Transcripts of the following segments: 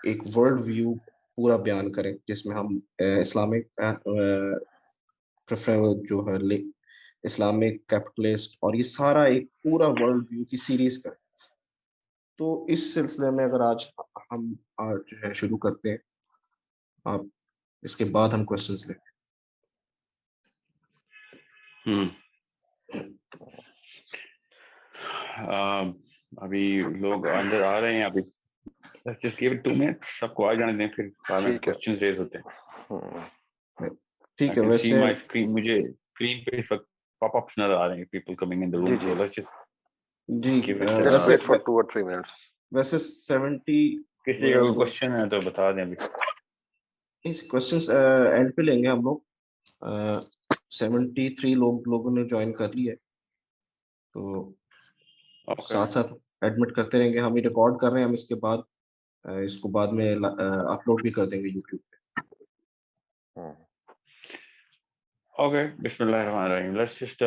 ایک world view پورا بیان کریں جس میں ہم اسلامک جو ہے اسلامک کیپٹلسٹ اور یہ سارا ایک پورا ورلڈ ویو کی سیریز کریں. تو اس سلسلے میں اگر آج ہم جو ہے شروع کرتے ہیں, آپ اس کے بعد ہم کوشچنس لیں. ابھی لوگ اندر آ رہے ہیں, ابھی just give it 2 minutes, سب کو آ جانے دیں, پھر بعد میں کوسچنز ریز ہوتے ہیں. ٹھیک ہے. ویسے ویسے مجھے اسکرین پہ اس وقت پاپ اپس نظر آ رہے ہیں, people coming in the room, so let's just جی give it ویسے 70 کسی کا کوئی کوسچن ہے تو بتا دیں. ابھی کوسچنس اینڈ پہ لیں گے ہم لوگ. 73 لوگوں نے جوائن کر لی ہے, تو ساتھ ساتھ ایڈمٹ کرتے رہیں گے. ہم یہ ریکارڈ کر رہے ہیں, ہم اس کے بعد اس کو بعد میں اپلوڈ بھی کر دیں گے یوٹیوب پہ. Okay, Bismillah ar-Rahman ar-Rahim. Let's just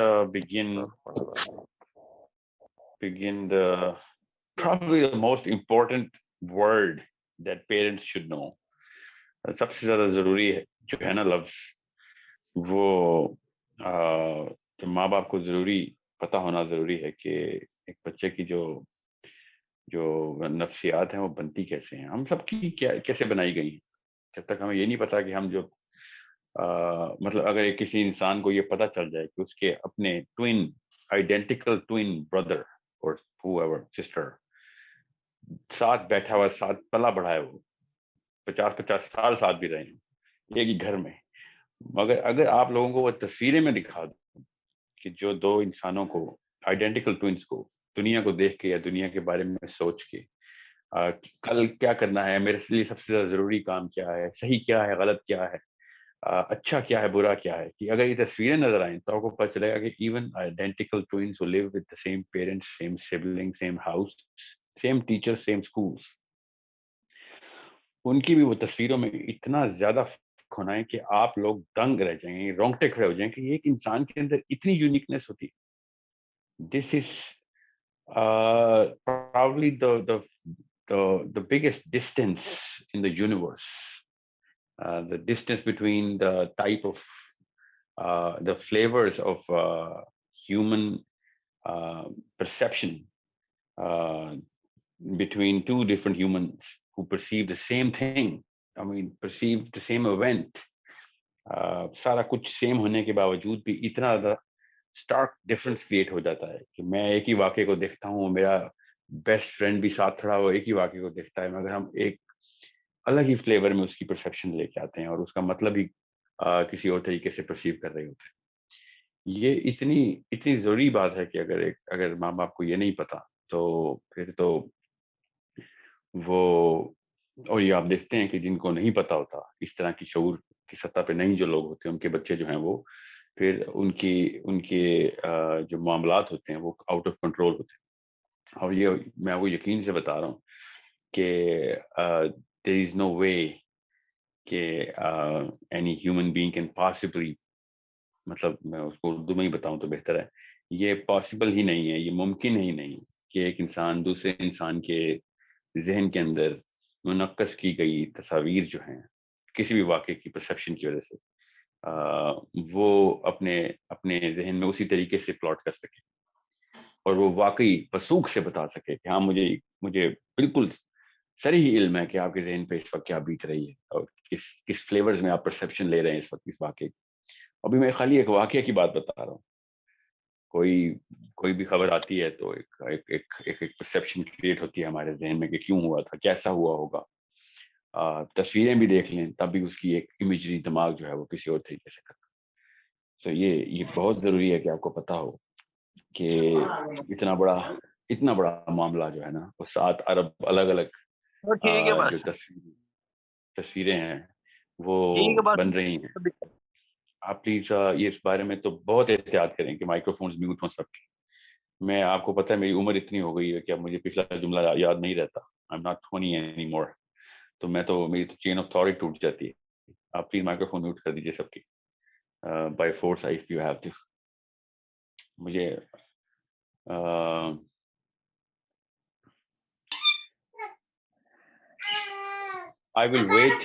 begin the probably the most important word that parents should know. سب سے زیادہ ضروری ہے جو ہے نا لفظ, وہ ماں باپ کو ضروری پتہ ہونا ضروری ہے کہ ایک بچے کی جو نفسیات ہیں وہ بنتی کیسے ہیں, ہم سب کی کیسے بنائی گئی ہیں. جب تک ہمیں یہ نہیں پتا کہ ہم جو مطلب اگر کسی انسان کو یہ پتہ چل جائے کہ اس کے اپنے آئیڈینٹیکل ٹوین بردر اور whoever سسٹر ساتھ بیٹھا ہوا, ساتھ پلا بڑھا ہے, وہ 50 سال ساتھ بھی رہے ہیں ایک ہی گھر میں, مگر اگر آپ لوگوں کو وہ تصویریں میں دکھا دوں کہ جو دو انسانوں کو آئیڈینٹیکل ٹوئنس کو دنیا کو دیکھ کے یا دنیا کے بارے میں سوچ کے کل کیا کرنا ہے, میرے لیے سب سے زیادہ ضروری کام کیا ہے, صحیح کیا ہے, غلط کیا ہے, اچھا کیا ہے, برا کیا ہے, کہ اگر یہ تصویریں نظر آئیں تو آپ کو پتہ چلے گا کہ even identical twins who live with the same parents, same siblings, same house, same teachers, same schools, ان کی بھی وہ تصویروں میں اتنا زیادہ ہونا ہے کہ آپ لوگ دنگ رہ جائیں گے, رونگٹے کھڑے ہو جائیں کہ ایک انسان کے اندر اتنی یونیکنیس ہوتی. دس از probably the biggest distance in the universe, the distance between the type of the flavors of human perception between two different humans who perceive the same thing, I mean perceive the same event, سارا کچھ same ہونے کے باوجود بھی اتنا زیادہ Stark difference create ہو جاتا ہے کہ میں ایک ہی واقعے کو دیکھتا ہوں, میرا بیسٹ فرینڈ بھی ساتھ کھڑا ہو ایک ہی واقعے کو دیکھتا ہے, مگر ہم ایک الگ ہی فلیور میں اس کی پرسیپشن لے کے آتے ہیں اور اس کا مطلب ہی کسی اور طریقے سے پرسیو کر رہے ہوتے ہیں. یہ اتنی ضروری بات ہے کہ اگر ماں باپ کو یہ نہیں پتا تو پھر تو وہ, اور یہ آپ دیکھتے ہیں کہ جن کو نہیں پتا ہوتا اس طرح کی شعور کی سطح پہ نہیں جو لوگ ہوتے ہیں, ان کے بچے جو ہیں وہ پھر ان کے جو معاملات ہوتے ہیں وہ آؤٹ آف کنٹرول ہوتے ہیں. اور یہ میں آپ کو یقین سے بتا رہا ہوں کہ there is no way کہ any human being can possibly, مطلب میں اس کو اردو میں ہی بتاؤں تو بہتر ہے, یہ پاسبل ہی نہیں ہے, یہ ممکن ہی نہیں کہ ایک انسان دوسرے انسان کے ذہن کے اندر منعکس کی گئی تصاویر جو ہیں کسی بھی واقعے کی پرسیپشن کی وجہ سے وہ اپنے ذہن میں اسی طریقے سے پلاٹ کر سکے اور وہ واقعی وثوق سے بتا سکے کہ ہاں مجھے بالکل صریح علم ہے کہ آپ کے ذہن پہ اس وقت کیا بیت رہی ہے اور کس فلیورز میں آپ پرسیپشن لے رہے ہیں اس وقت اس واقعے کی. ابھی میں خالی ایک واقعے کی بات بتا رہا ہوں, کوئی بھی خبر آتی ہے تو ایک پرسیپشن کریٹ ہوتی ہے ہمارے ذہن میں کہ کیوں ہوا تھا, کیسا ہوا ہوگا. تصویریں بھی دیکھ لیں تب بھی اس کی ایک امیجری دماغ جو ہے وہ کسی اور طریقے سے کرتا. تو یہ بہت ضروری ہے کہ آپ کو پتا ہو کہ اتنا بڑا معاملہ جو ہے نا وہ 7 ارب الگ الگ جو تصویریں ہیں وہ بن رہی ہیں. آپ پلیز یہ اس بارے میں تو بہت احتیاط کریں کہ مائکرو فونز میوٹ ہوں سب کی. میں آپ کو پتہ ہے میری عمر اتنی ہو گئی ہے کہ اب مجھے پچھلا جملہ یاد نہیں رہتا. I'm not 20 anymore. تو میری تو چین آف تھاٹ ٹوٹ جاتی ہے. آپ پلیز مائکرو فون میوٹ کر دیجیے سب کی by force if you have to. مجھے I will wait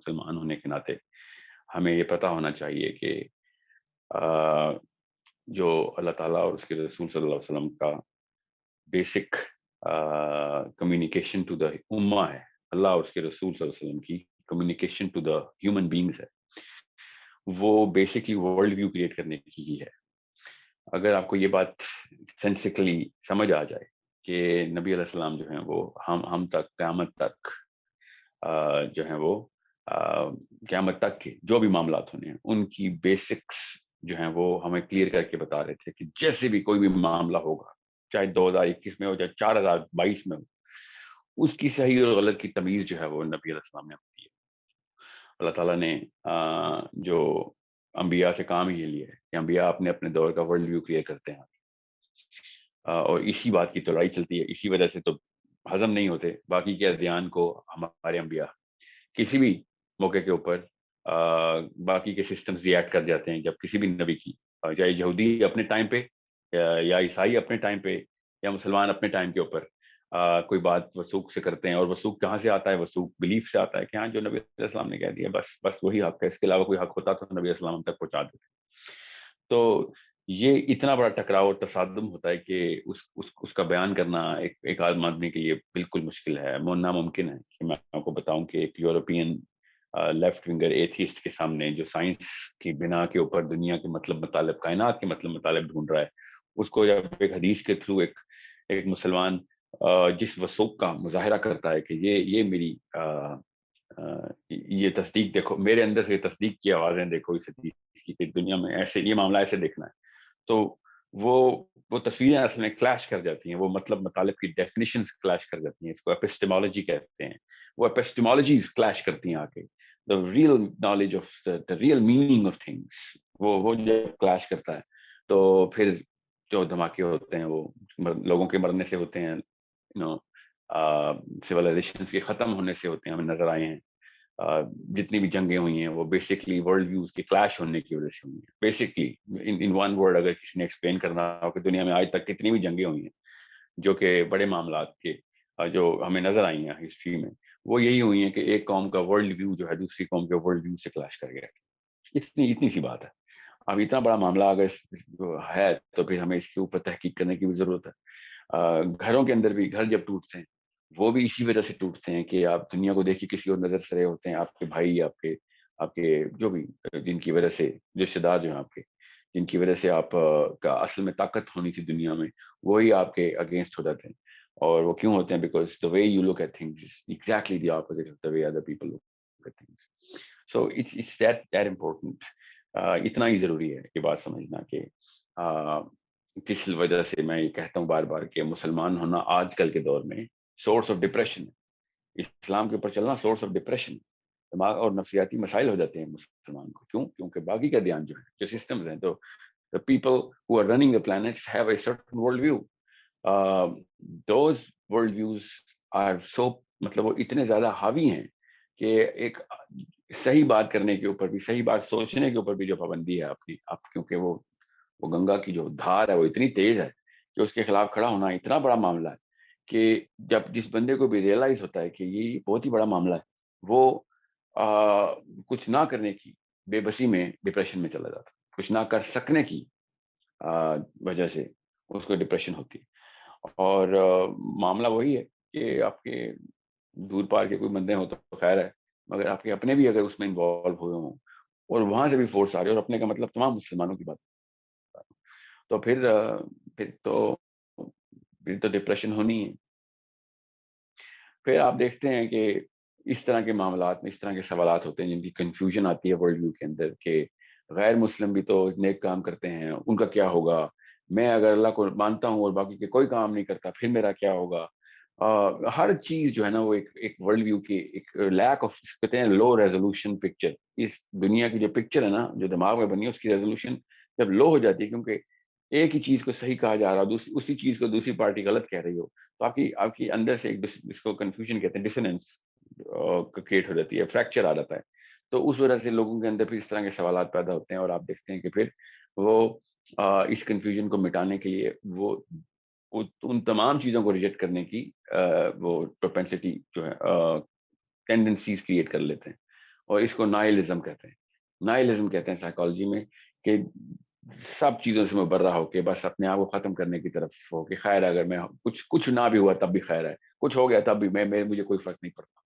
مسلمان ہونے کے ناطے ہمیں یہ پتہ ہونا چاہیے کہ جو اللہ تعالیٰ اور اس کے رسول صلی اللہ علیہ وسلم کا بیسک کمیونیکیشن ٹو دا امہ ہے، اللہ اور اس کے رسول صلی اللہ علیہ وسلم کی communication to the human beings ہے، وہ بیسکلی ورلڈ ویو کریٹ کرنے کی ہی ہے۔ اگر آپ کو یہ بات سینسیکلی سمجھ آ جائے کہ نبی علیہ السلام جو ہیں وہ ہم تک قیامت تک جو ہیں وہ قیامت تک کے جو بھی معاملات ہونے ہیں ان کی بیسکس جو ہیں وہ ہمیں کلیئر کر کے بتا رہے تھے کہ جیسے بھی کوئی بھی معاملہ ہوگا، چاہے 2021 میں ہو چاہے 4022 میں ہو، اس کی صحیح اور غلط کی تمیز جو ہے وہ نبی علیہ السلام نے ہوتی ہے۔ اللہ تعالیٰ نے جو انبیاء سے کام یہ لیا ہے کہ انبیاء اپنے اپنے دور کا ورلڈ ویو کلیئر کرتے ہیں، اور اسی بات کی توڑائی چلتی ہے، اسی وجہ سے تو ہضم نہیں ہوتے باقی کے ادیان کو ہمارے انبیاء کسی بھی موقع کے اوپر باقی کے سسٹمز ریئیکٹ کر جاتے ہیں۔ جب کسی بھی نبی کی، چاہے یہودی اپنے ٹائم پہ یا عیسائی اپنے ٹائم پہ یا مسلمان اپنے ٹائم کے اوپر کوئی بات وثوق سے کرتے ہیں، اور وثوق کہاں سے آتا ہے؟ وثوق بلیف سے آتا ہے کہ ہاں جو نبی علیہ السلام نے کہہ دیا بس وہی حق ہے، اس کے علاوہ کوئی حق ہوتا تو نبی علیہ السلام تک پہنچا دیتے۔ تو یہ اتنا بڑا ٹکراؤ اور تصادم ہوتا ہے کہ اس کا بیان کرنا ایک عالم آدمی کے لیے بالکل مشکل ہے، ناممکن ہے کہ میں آپ کو بتاؤں کہ ایک یورپین لیفٹ ونگر ایتھیسٹ کے سامنے جو سائنس کی بنا کے اوپر دنیا کے مطالب، کائنات کے مطالب ڈھونڈ رہا ہے، اس کو جب ایک حدیث کے تھرو ایک مسلمان جس وثوق کا مظاہرہ کرتا ہے کہ یہ میری یہ تصدیق دیکھو، میرے اندر سے تصدیق کی آوازیں دیکھو اس حدیث کی کہ دنیا میں ایسے یہ معاملہ ایسے دیکھنا ہے، تو وہ تصویریں اصل میں کلیش کر جاتی ہیں، وہ مطالب کی ڈیفینیشنز کلیش کر جاتی ہیں، اس کو ایپسٹیمولوجی کہتے ہیں، وہ ایپسٹیمولوجیز کلیش کرتی ہیں آ کے، the real knowledge of the real meaning of things وہ جب کلیش کرتا ہے تو پھر جو دھماکے ہوتے ہیں وہ لوگوں کے مرنے سے ہوتے ہیں، سویلائزیشنز کے ختم ہونے سے ہوتے ہیں، ہمیں نظر آئے ہیں۔ جتنی بھی جنگیں ہوئی ہیں وہ بیسکلی ورلڈ ویوز کے کلیش ہونے کی وجہ سے ہوئی ہیں۔ بیسکلی ان ون ورڈ اگر کسی نے ایکسپلین کرنا ہو کہ دنیا میں آج تک کتنی بھی جنگیں ہوئی ہیں جو کہ بڑے معاملات کے جو ہمیں نظر آئی ہیں ہسٹری میں، وہ یہی ہوئی ہیں کہ ایک قوم کا ورلڈ ویو جو ہے دوسری قوم کے ورلڈ ویو سے کلیش کر گیا۔ اتنی سی بات ہے۔ اب اتنا بڑا معاملہ اگر ہے تو پھر ہمیں اس کے اوپر تحقیق کرنے کی بھی ضرورت ہے۔ گھروں کے اندر بھی گھر جب ٹوٹتے ہیں وہ بھی اسی وجہ سے ٹوٹتے ہیں کہ آپ دنیا کو دیکھ کے کسی اور نظر سے رہے ہوتے ہیں، آپ کے بھائی، آپ کے جو بھی، جن کی وجہ سے رشتے دار جو ہیں آپ کے، جن کی وجہ سے آپ کا اصل میں طاقت ہونی تھی دنیا میں، وہی آپ کے اگینسٹ ہو جاتے ہیں۔ اور وہ کیوں ہوتے ہیں؟ Because the way you look at things is exactly the opposite of the way other people look at things. So it's that important. اتنا ہی ضروری ہے یہ بات سمجھنا کہ کس وجہ سے میں یہ کہتا ہوں بار بار کہ مسلمان ہونا آج کل کے دور میں سورس آف ڈپریشن ہے۔ اسلام کے اوپر چلنا سورس آف ڈپریشن، دماغ اور نفسیاتی مسائل ہو جاتے ہیں مسلمان کو۔ کیوں؟ کیونکہ باقی کا دھیان جو ہے، جو سسٹمز ہیں، تو the people who are running the planets have a certain world view. Those world views are so مطلب وہ اتنے زیادہ حاوی ہیں کہ ایک صحیح بات کرنے کے اوپر بھی، صحیح بات سوچنے کے اوپر بھی جو پابندی ہے اپنی، کیونکہ وہ گنگا کی جو دھار ہے وہ اتنی تیز ہے کہ اس کے خلاف کھڑا ہونا اتنا بڑا معاملہ ہے کہ جب جس بندے کو بھی ریئلائز ہوتا ہے کہ یہ بہت ہی بڑا معاملہ ہے، وہ کچھ نہ کرنے کی بے بسی میں ڈپریشن میں چلا جاتا ہے، کچھ نہ کر سکنے کی وجہ سے اس کو ڈپریشن ہوتی ہے۔ اور معاملہ وہی ہے کہ آپ کے دور پار کے کوئی بندے ہوں تو خیر ہے، مگر آپ کے اپنے بھی اگر اس میں انوالو ہوئے ہوں اور وہاں سے بھی فورس آ رہی ہے، اور اپنے کا مطلب تمام مسلمانوں کی بات، تو پھر تو ڈپریشن ہونی ہے۔ پھر آپ دیکھتے ہیں کہ اس طرح کے معاملات میں اس طرح کے سوالات ہوتے ہیں جن کی کنفیوژن آتی ہے ورلڈ ویو کے اندر کہ غیر مسلم بھی تو نیک کام کرتے ہیں، ان کا کیا ہوگا؟ میں اگر اللہ کو مانتا ہوں اور باقی کے کوئی کام نہیں کرتا، پھر میرا کیا ہوگا؟ ہر چیز جو ہے نا وہ ایک ورلڈ ویو کی ایک لیک آف، کہتے ہیں لو ریزولوشن پکچر۔ اس دنیا کی جو پکچر ہے نا جو دماغ میں بنی ہے، اس کی ریزولوشن جب لو ہو جاتی ہے، کیونکہ ایک ہی چیز کو صحیح کہا جا رہا ہے، اسی چیز کو دوسری پارٹی غلط کہہ رہی ہو، تو آپ کی اندر سے ایک اس کو کنفیوژن کہتے ہیں، ڈسوننس کریٹ ہو جاتی ہے، فریکچر آ جاتا ہے۔ تو اس وجہ سے لوگوں کے اندر پھر اس طرح کے سوالات پیدا ہوتے ہیں، اور آپ دیکھتے ہیں کہ پھر وہ اس کنفیوژن کو مٹانے کے لیے وہ ان تمام چیزوں کو ریجیکٹ کرنے کی وہ پروپینسٹی جو ہے ٹینڈنسیز کریٹ کر لیتے ہیں، اور اس کو نائلزم کہتے ہیں. نائلزم کہتے ہیں سائیکالوجی میں کہ سب چیزوں سے مبرہ ہو کے بس اپنے آپ کو ختم کرنے کی طرف ہو کہ خیر اگر میں کچھ نہ بھی ہوا تب بھی خیر ہے, کچھ ہو گیا تب بھی مجھے کوئی فرق نہیں پڑتا.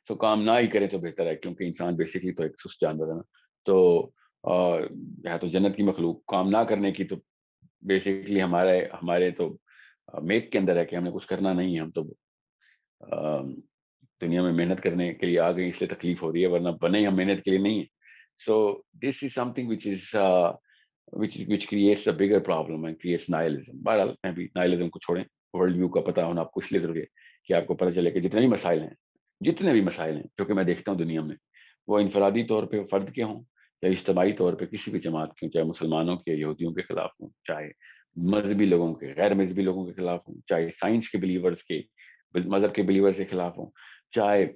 تو کام نہ ہی کرے تو بہتر ہے, کیونکہ انسان بیسکلی تو ایک سست جانور ہے نا. تو ہے تو جنت کی مخلوق, کام نہ کرنے کی تو بیسکلی ہمارے تو میک کے اندر ہے کہ ہمیں کچھ کرنا نہیں ہے. ہم تو دنیا میں محنت کرنے کے لیے آ گئی, اس لیے تکلیف ہو رہی ہے, ورنہ بنے ہم محنت کے لیے نہیں ہے. So this is something which creates a bigger problem and creates nihilism. بہرحال میں بھی nihilism کو چھوڑیں, ورلڈ ویو کا پتہ ہونا آپ کو اس لیے ضروری ہے کہ آپ کو پتہ چلے کہ جتنے بھی مسائل ہیں جو کہ میں دیکھتا ہوں دنیا میں, وہ انفرادی طور پہ فرد کے ہوں یا اجتماعی طور پہ کسی بھی جماعت کے ہوں, چاہے مسلمانوں کے, یہودیوں کے خلاف ہوں, چاہے مذہبی لوگوں کے, غیر مذہبی لوگوں کے خلاف ہوں, چاہے سائنس کے بلیورز کے, مذہب کے بلیورز کے خلاف ہوں, چاہے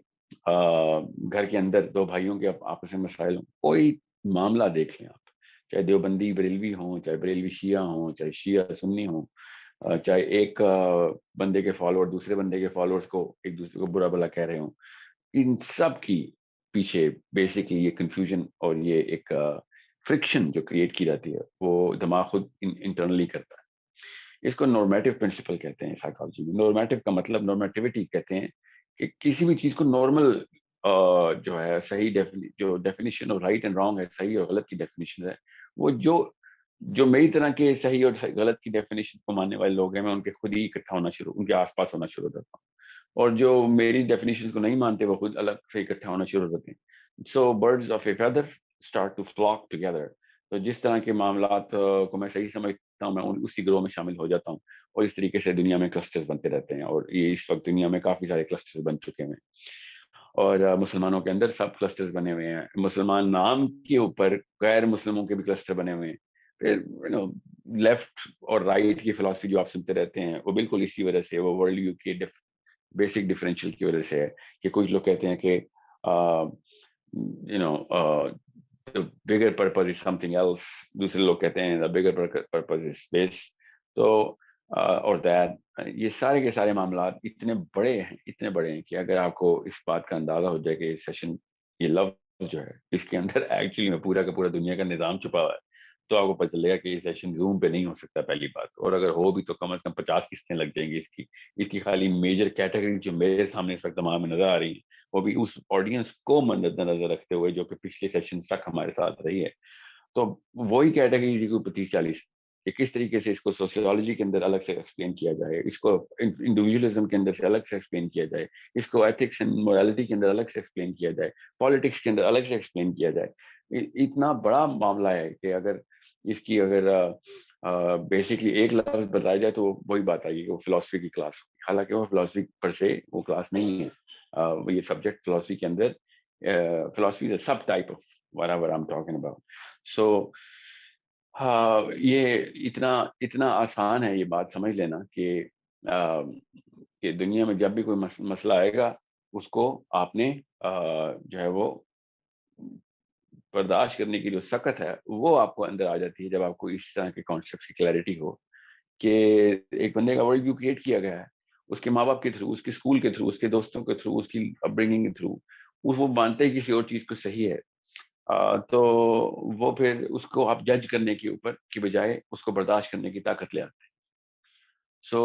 گھر کے اندر دو بھائیوں کے آپس میں مسائل ہوں, کوئی معاملہ دیکھ لیں آپ, چاہے دیوبندی بریلوی ہوں, چاہے بریلوی شیعہ ہوں, چاہے شیعہ سنی ہوں, چاہے ایک بندے کے فالوور دوسرے بندے کے فالوورز کو ایک دوسرے کو برا بلا کہہ رہے ہوں, ان سب کی پیچھے بیسکلی یہ کنفیوژن اور یہ ایک فرکشن جو کریٹ کی جاتی ہے وہ دماغ خود انٹرنلی کرتا ہے. اس کو نارمیٹو پرنسپل کہتے ہیں سائیکالوجی میں. نارمیٹو کا مطلب, نارمیٹیوٹی کہتے ہیں کہ کسی بھی چیز کو نارمل جو ہے صحیح جو ڈیفینیشن اور رائٹ اینڈ رانگ ہے, صحیح اور غلط کی ڈیفینیشن ہے, وہ جو میری طرح کے صحیح اور غلط کی ڈیفینیشن کو ماننے والے لوگ ہیں, میں ان کے خود ہی اکٹھا ہونا ان کے آس پاس ہونا شروع کرتا ہوں, اور جو میری ڈیفینیشن کو نہیں مانتے وہ خود الگ سے اکٹھا ہونا شروع کرتے ہیں. So birds of a feather start to flock together. تو جس طرح کے معاملات کو میں صحیح سمجھتا ہوں, میں اسی گروہ میں شامل ہو جاتا ہوں, اور اس طریقے سے دنیا میں کلسٹرز بنتے رہتے ہیں, اور یہ اس وقت دنیا میں کافی سارے کلسٹرز بن چکے ہیں, اور مسلمانوں کے اندر سب کلسٹرز بنے ہوئے ہیں. مسلمان نام کے اوپر غیر مسلموں کے بھی کلسٹر بنے ہوئے ہیں. پھر لیفٹ اور رائٹ کی فلاسفی جو آپ سنتے رہتے ہیں وہ بالکل اسی وجہ سے, وہ ورلڈ ویو کے بیسک ڈفرینشیل کی وجہ سے ہے کہ کچھ لوگ کہتے ہیں کہ the bigger purpose is something else, دوسرے لوگ کہتے ہیں the bigger purpose is space. تو اور that یہ سارے کے سارے معاملات اتنے بڑے ہیں کہ اگر آپ کو اس بات کا اندازہ ہو جائے کہ یہ سیشن, یہ لفظ جو ہے اس کے اندر ایکچولی میں پورا کا پورا دنیا کا نظام چھپا ہوا ہے, تو آپ کو پتہ چلے گا کہ یہ سیشن زوم پہ نہیں ہو سکتا پہلی بات, اور اگر ہو بھی تو کم از کم 50 قسطیں لگ جائیں گی اس کی خالی میجر کیٹیگری جو میرے سامنے اس وقت دماغ میں نظر آ رہی ہیں, وہ بھی اس آڈینس کو مد نظر رکھتے ہوئے جو کہ پچھلے سیشن تک ہمارے ساتھ رہی ہے. تو وہی کیٹیگری کو 35-40 کہ کس طریقے سے اس کو سوشیولوجی کے اندر الگ سے ایکسپلین کیا جائے, اس کو انڈیویجولزم کے اندر سے الگ سے ایکسپلین کیا جائے, اس کو ایتھکس اینڈ مورالٹی کے اندر الگ سے ایکسپلین کیا جائے, پالیٹکس کے اندر الگ سے ایکسپلین کیا جائے. اتنا بڑا معاملہ ہے کہ اگر اس کی بیسکلی ایک لفظ بتایا جائے تو وہی بات آئے گی کہ وہ فلاسفی کی کلاس ہوگی, حالانکہ وہ فلاسفی پر سے وہ کلاس نہیں ہے. یہ سبجیکٹ فلاسفی کے اندر philosophy is subtype of whatever I'm talking about. So یہ اتنا آسان ہے یہ بات سمجھ لینا کہ دنیا میں جب بھی کوئی مسئلہ آئے گا اس کو آپ نے جو ہے وہ برداشت کرنے کی جو سخت ہے وہ آپ کو اندر آ جاتی ہے جب آپ کو اس طرح کے کانسیپٹ کی کلیئرٹی ہو کہ ایک بندے کا ورلڈ ویو کریٹ کیا گیا ہے اس کے ماں باپ کے تھرو, اس کے اسکول کے تھرو, اس کے دوستوں کے تھرو, اس کی اپ برنگنگ کے تھرو, وہ مانتے ہیں کسی اور چیز کو صحیح ہے, تو وہ پھر اس کو آپ جج کرنے کے اوپر کی بجائے اس کو برداشت کرنے کی طاقت لے آتے ہیں. So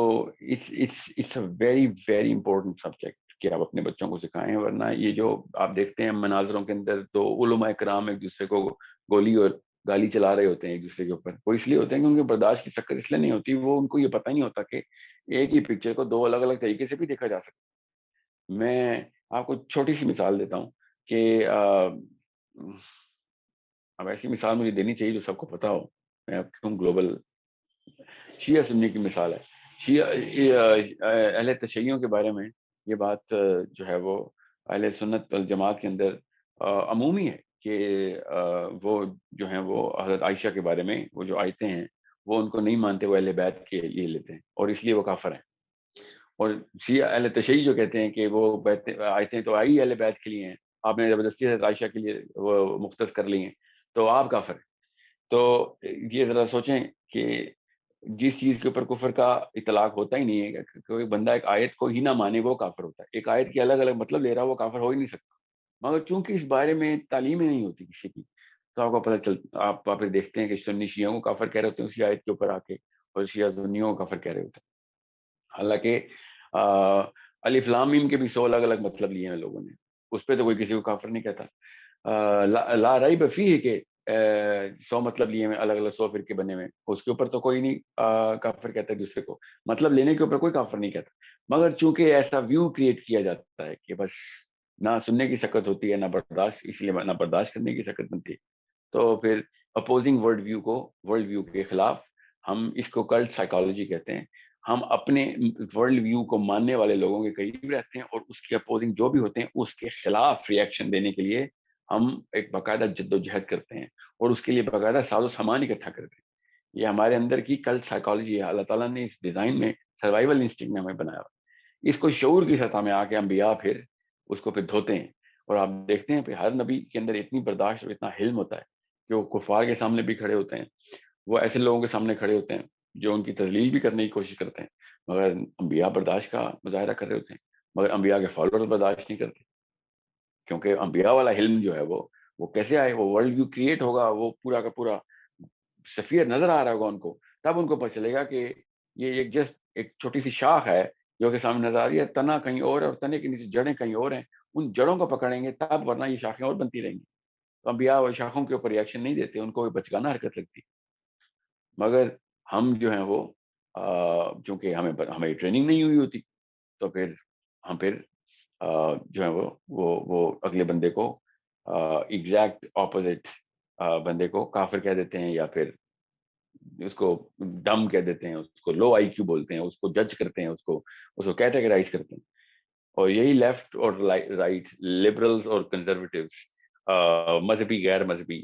it's a very very important subject کہ آپ اپنے بچوں کو سکھائیں, ورنہ یہ جو آپ دیکھتے ہیں مناظروں کے اندر تو علماء کرام ایک دوسرے کو گولی اور گالی چلا رہے ہوتے ہیں ایک دوسرے کے اوپر, وہ اس لیے ہوتے ہیں کہ ان کے برداشت کی شکل اس لیے نہیں ہوتی, وہ ان کو یہ پتہ نہیں ہوتا کہ ایک ہی پکچر کو دو الگ الگ طریقے سے بھی دیکھا جا سکتا. میں آپ کو چھوٹی سی مثال دیتا ہوں کہ اب ایسی مثال مجھے دینی چاہیے جو سب کو پتا ہو. میں آپ کیوں گلوبل شیعہ سنی کی مثال ہے. اہل تشیعوں کے بارے میں یہ بات جو ہے وہ اہل سنت والجماعت کے اندر عمومی ہے کہ وہ جو ہیں وہ حضرت عائشہ کے بارے میں وہ جو آیتیں ہیں وہ ان کو نہیں مانتے, وہ اہل بیت کے لیے لیتے ہیں اور اس لیے وہ کافر ہیں. اور شیعہ اہل تشیع جو کہتے ہیں کہ وہ آیتیں تو آئی اہل بیت کے لیے ہیں, آپ نے زبردستی حضرت عائشہ کے لیے وہ مختص کر لی ہیں تو آپ کافر ہیں. تو یہ ذرا سوچیں کہ جس چیز کے اوپر کفر کا اطلاق ہوتا ہی نہیں ہے, کوئی بندہ ایک آیت کو ہی نہ مانے وہ کافر ہوتا ہے, ایک آیت کی الگ الگ مطلب لے رہا وہ کافر ہو ہی نہیں سکتا. مگر چونکہ اس بارے میں تعلیم ہی نہیں ہوتی کسی کی، تو آپ کو پتہ چلتا، آپ پھر دیکھتے ہیں کہ سنی شیعوں کو کافر کہہ رہے ہوتے ہیں اسی آیت کے اوپر آ کے، اور شیعہ سنیوں کو کافر کہہ رہے ہوتے ہیں. حالانکہ الف لام میم کے بھی 100 الگ الگ مطلب لیے ہیں لوگوں نے، اس پہ تو کوئی کسی کو کافر نہیں کہتا. لا ریب فیہ کہ 100 مطلب لیے ہیں الگ الگ، 100 فرقے بنے ہوئے، اس کے اوپر تو کوئی نہیں کافر کہتا ہے دوسرے کو، مطلب لینے کے اوپر کوئی کافر نہیں کہتا. مگر چونکہ ایسا ویو کریٹ کیا جاتا ہے کہ بس نہ سننے کی سکت ہوتی ہے نہ برداشت، اس لیے نہ برداشت کرنے کی سکت بنتی ہے، تو پھر اپوزنگ ورلڈ ویو کے خلاف ہم اس کو کلٹ سائیکالوجی کہتے ہیں. ہم اپنے ورلڈ ویو کو ماننے والے لوگوں کے قریب رہتے ہیں اور اس کے اپوزنگ جو بھی ہوتے ہیں اس کے خلاف ریئیکشن دینے کے لیے ہم ایک باقاعدہ جد و جہد کرتے ہیں، اور اس کے لیے باقاعدہ ساز و سامان اکٹھا کرتے ہیں. یہ ہمارے اندر کی کلٹ سائیکالوجی ہے. اللہ تعالیٰ نے اس ڈیزائن میں سروائیول انسٹنکٹ میں ہمیں بنایا. اس کو شعور کی سطح میں آ کے انبیاء پھر اس کو پھر دھوتے ہیں. اور آپ دیکھتے ہیں کہ ہر نبی کے اندر اتنی برداشت اور اتنا حلم ہوتا ہے کہ وہ کفار کے سامنے بھی کھڑے ہوتے ہیں، وہ ایسے لوگوں کے سامنے کھڑے ہوتے ہیں جو ان کی تذلیل بھی کرنے کی کوشش کرتے ہیں، مگر انبیاء برداشت کا مظاہرہ کر رہے ہوتے ہیں. مگر انبیاء کے فالوور برداشت نہیں کرتے، کیونکہ انبیاء والا علم جو ہے وہ کیسے آئے، وہ ورلڈ ویو کریٹ ہوگا، وہ پورا کا پورا سفیر نظر آ رہا ہوگا ان کو، تب ان کو پتہ چلے گا کہ یہ ایک جسٹ ایک چھوٹی سی شاخ ہے جو کہ سامنے نظر آ رہی ہے، تنا کہیں اور ہے اور تنے کے نیچے جڑیں کہیں اور ہیں. ان جڑوں کو پکڑیں گے تب، ورنہ یہ شاخیں اور بنتی رہیں گی. تو انبیاء وہ شاخوں کے اوپر ریئیکشن نہیں دیتے، ان کو وہ بچگانہ حرکت لگتی. مگر ہم جو ہیں وہ چونکہ ہمیں ٹریننگ نہیں ہوئی ہوتی، تو پھر ہم پھر جو ہے وہ اگلے بندے کو ایگزیکٹ اپوزٹ بندے کو کافر کہہ دیتے ہیں، یا پھر اس کو ڈم کہہ دیتے ہیں، اس کو لو آئی کیو بولتے ہیں، اس کو جج کرتے ہیں، اس کو کیٹیگرائز کرتے ہیں. اور یہی لیفٹ اور رائٹ، لبرلز اور کنزرویٹیوز، مذہبی غیر مذہبی،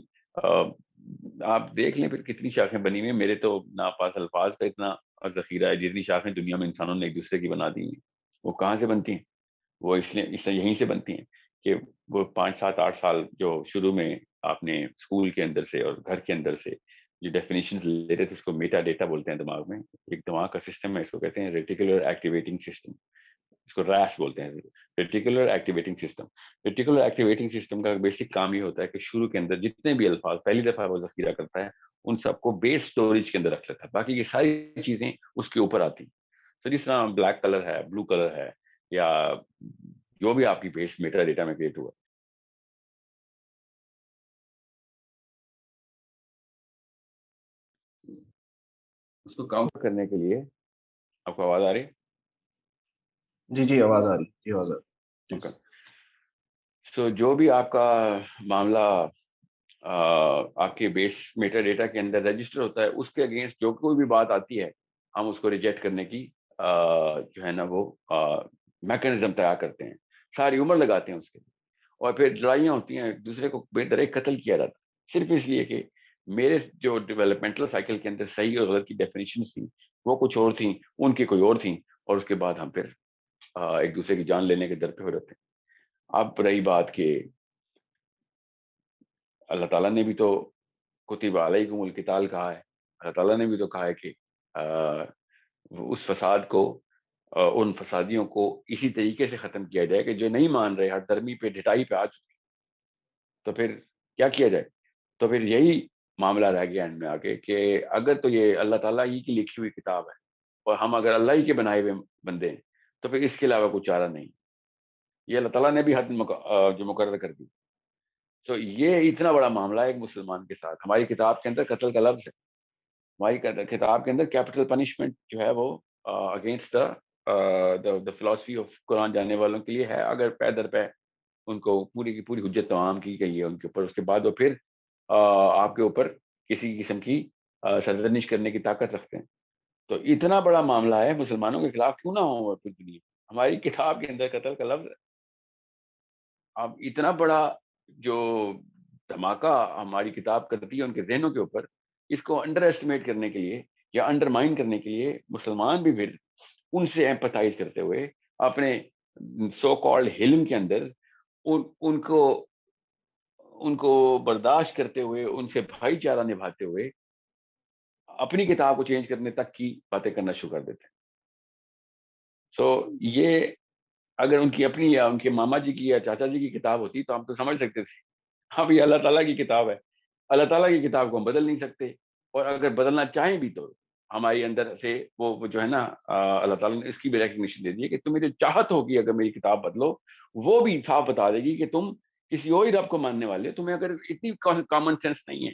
آپ دیکھ لیں پھر کتنی شاخیں بنی ہوئی ہیں. میرے تو ناپاس الفاظ کا اتنا ذخیرہ ہے، جتنی شاخیں دنیا میں انسانوں نے ایک دوسرے کی بنا دی ہیں. وہ کہاں سے بنتی ہیں؟ وہ اس لیے یہیں سے بنتی ہیں کہ وہ 5 7 8 سال جو شروع میں آپ نے اسکول کے اندر سے اور گھر کے اندر سے جو ڈیفینیشنز لے رہے تھے، اس کو میٹا ڈیٹا بولتے ہیں. دماغ میں ایک دماغ کا سسٹم ہے، اس کو کہتے ہیں ریٹیکولر ایکٹیویٹنگ سسٹم، اس کو ریس بولتے ہیں، reticular activating system. Reticular activating system کا بیسک کام یہ ہوتا ہے کہ شروع کے اندر جتنے بھی الفاظ پہلی دفعہ وہ ذخیرہ کرتا ہے، ان سب کو بیس اسٹوریج کے اندر رکھ لیتا ہے، باقی یہ ساری چیزیں اس کے اوپر آتی ہیں. تو جس طرح بلیک کلر ہے، بلو کلر ہے، یا جو بھی آپ کی بیس میٹا ڈیٹا میں کریٹ ہوا، اس کو کاؤنٹ کرنے کے لیے آپ کو آواز آ رہی ہے؟ جی آواز آ رہی، جی آواز آ رہی. اوکے. سو جو بھی آپ کا معاملہ آپ کے بیس میٹا ڈیٹا کے اندر رجسٹر ہوتا ہے، اس کے اگینسٹ جو کوئی بھی بات آتی ہے، ہم اس کو ریجیکٹ کرنے کی جو ہے نا وہ میکانزم تیار کرتے ہیں، ساری عمر لگاتے ہیں اس کے. اور پھر لڑائیاں ہوتی ہیں، ایک دوسرے کو بے درے قتل کیا جاتا ہے، صرف اس لیے کہ میرے جو ڈیولپمنٹل سائیکل کے اندر صحیح اور غلط کی ڈیفینیشنز تھیں وہ کچھ اور تھیں، ان کی کوئی اور تھیں، اور اس کے بعد ہم پھر ایک دوسرے کی جان لینے کے در پہ ہو رہتے ہیں. اب رہی بات کہ اللہ تعالیٰ نے بھی تو کتب علیکم القتال کہا ہے، اللہ تعالیٰ نے بھی تو کہا ہے کہ اس فساد کو، ان فسادیوں کو اسی طریقے سے ختم کیا جائے کہ جو نہیں مان رہے، ہر درمی پہ ڈھٹائی پہ آ چکے، تو پھر کیا کیا جائے؟ تو پھر یہی معاملہ رہ گیا اینڈ میں آگے کہ اگر تو یہ اللہ تعالیٰ ہی کی لکھی ہوئی کتاب ہے اور ہم اگر اللہ ہی کے بنائے ہوئے بندے ہیں، تو پھر اس کے علاوہ کوئی چارہ نہیں. یہ اللہ تعالیٰ نے بھی حد جو مقرر کر دی. تو یہ اتنا بڑا معاملہ ہے ایک مسلمان کے ساتھ. ہماری کتاب کے اندر قتل کا لفظ ہے، ہماری کتاب کے اندر کیپٹل پنشمنٹ جو ہے وہ اگینسٹ دا فلاسفی آف قرآن جاننے والوں کے لیے ہے، اگر پے در پے ان کو پوری کی پوری حجت تمام کی گئی ہے ان کے اوپر، اس کے بعد وہ پھر آپ کے اوپر کسی قسم کی سرزنش کرنے کی طاقت رکھتے ہیں. تو اتنا بڑا معاملہ ہے، مسلمانوں کے خلاف کیوں نہ ہو پوری دنیا، ہماری کتاب کے اندر قتل کا لفظ ہے. اب اتنا بڑا جو دھماکہ ہماری کتاب کرتی ہے ان کے ذہنوں کے اوپر، اس کو انڈر ایسٹیمیٹ کرنے کے لیے یا انڈرمائن کرنے کے لیے مسلمان بھی پھر ان سے ایمپتھائز کرتے ہوئے اپنے سو کالڈ علم کے اندر ان کو برداشت کرتے ہوئے، ان سے بھائی چارہ نبھاتے ہوئے اپنی کتاب کو چینج کرنے تک کی باتیں کرنا شروع کر دیتے ہیں. سو یہ اگر ان کی اپنی یا ان کے ماما جی کی یا چاچا جی کی کتاب ہوتی تو ہم تو سمجھ سکتے تھے. اب یہ اللہ تعالیٰ کی کتاب ہے, اللہ تعالیٰ کی کتاب کو ہم بدل نہیں سکتے, اور اگر بدلنا چاہیں بھی تو ہماری اندر سے وہ جو ہے نا اللہ تعالیٰ نے اس کی بھی ریکگنیشن دے دی ہے کہ تمہیں جو چاہت ہوگی اگر میری کتاب بدلو, وہ بھی صاف بتا دے گی کہ تم کسی اور رب کو ماننے والے ہو. تمہیں اگر اتنی کامن سینس نہیں ہے,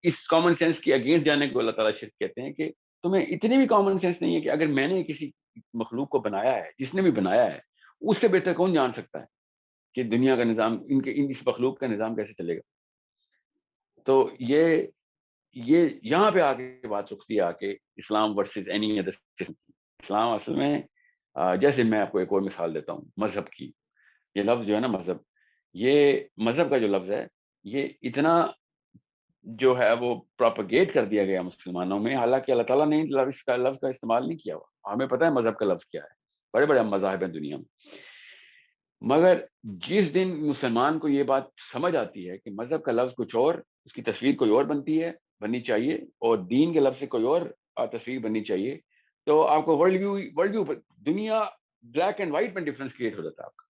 اس کامن سینس کی اگینسٹ جانے کو اللہ تعالیٰ شرک کہتے ہیں کہ تمہیں اتنی بھی کامن سینس نہیں ہے کہ اگر میں نے کسی مخلوق کو بنایا ہے, جس نے بھی بنایا ہے, اس سے بہتر کون جان سکتا ہے کہ دنیا کا نظام اس مخلوق کا نظام کیسے چلے گا. تو یہ یہاں پہ آگے بات رکتی ہے آ کے اسلام ورسز اینی ادر سسٹم. اسلام اصل میں جیسے میں آپ کو ایک اور مثال دیتا ہوں مذہب کی. یہ لفظ جو ہے نا مذہب, یہ مذہب کا جو لفظ ہے یہ اتنا جو ہے وہ پروپیگیٹ کر دیا گیا مسلمانوں میں, حالانکہ اللہ تعالیٰ نے لفظ کا استعمال نہیں کیا ہوا. ہمیں پتہ ہے مذہب کا لفظ کیا ہے, بڑے بڑے مذاہب ہیں دنیا میں, مگر جس دن مسلمان کو یہ بات سمجھ آتی ہے کہ مذہب کا لفظ کچھ اور, اس کی تصویر کوئی اور بننی چاہیے, اور دین کے لفظ سے کوئی اور تصویر بننی چاہیے, تو آپ کو ورلڈ ویو دنیا بلیک اینڈ وائٹ میں ڈفرنس کریٹ ہو جاتا ہے آپ کا.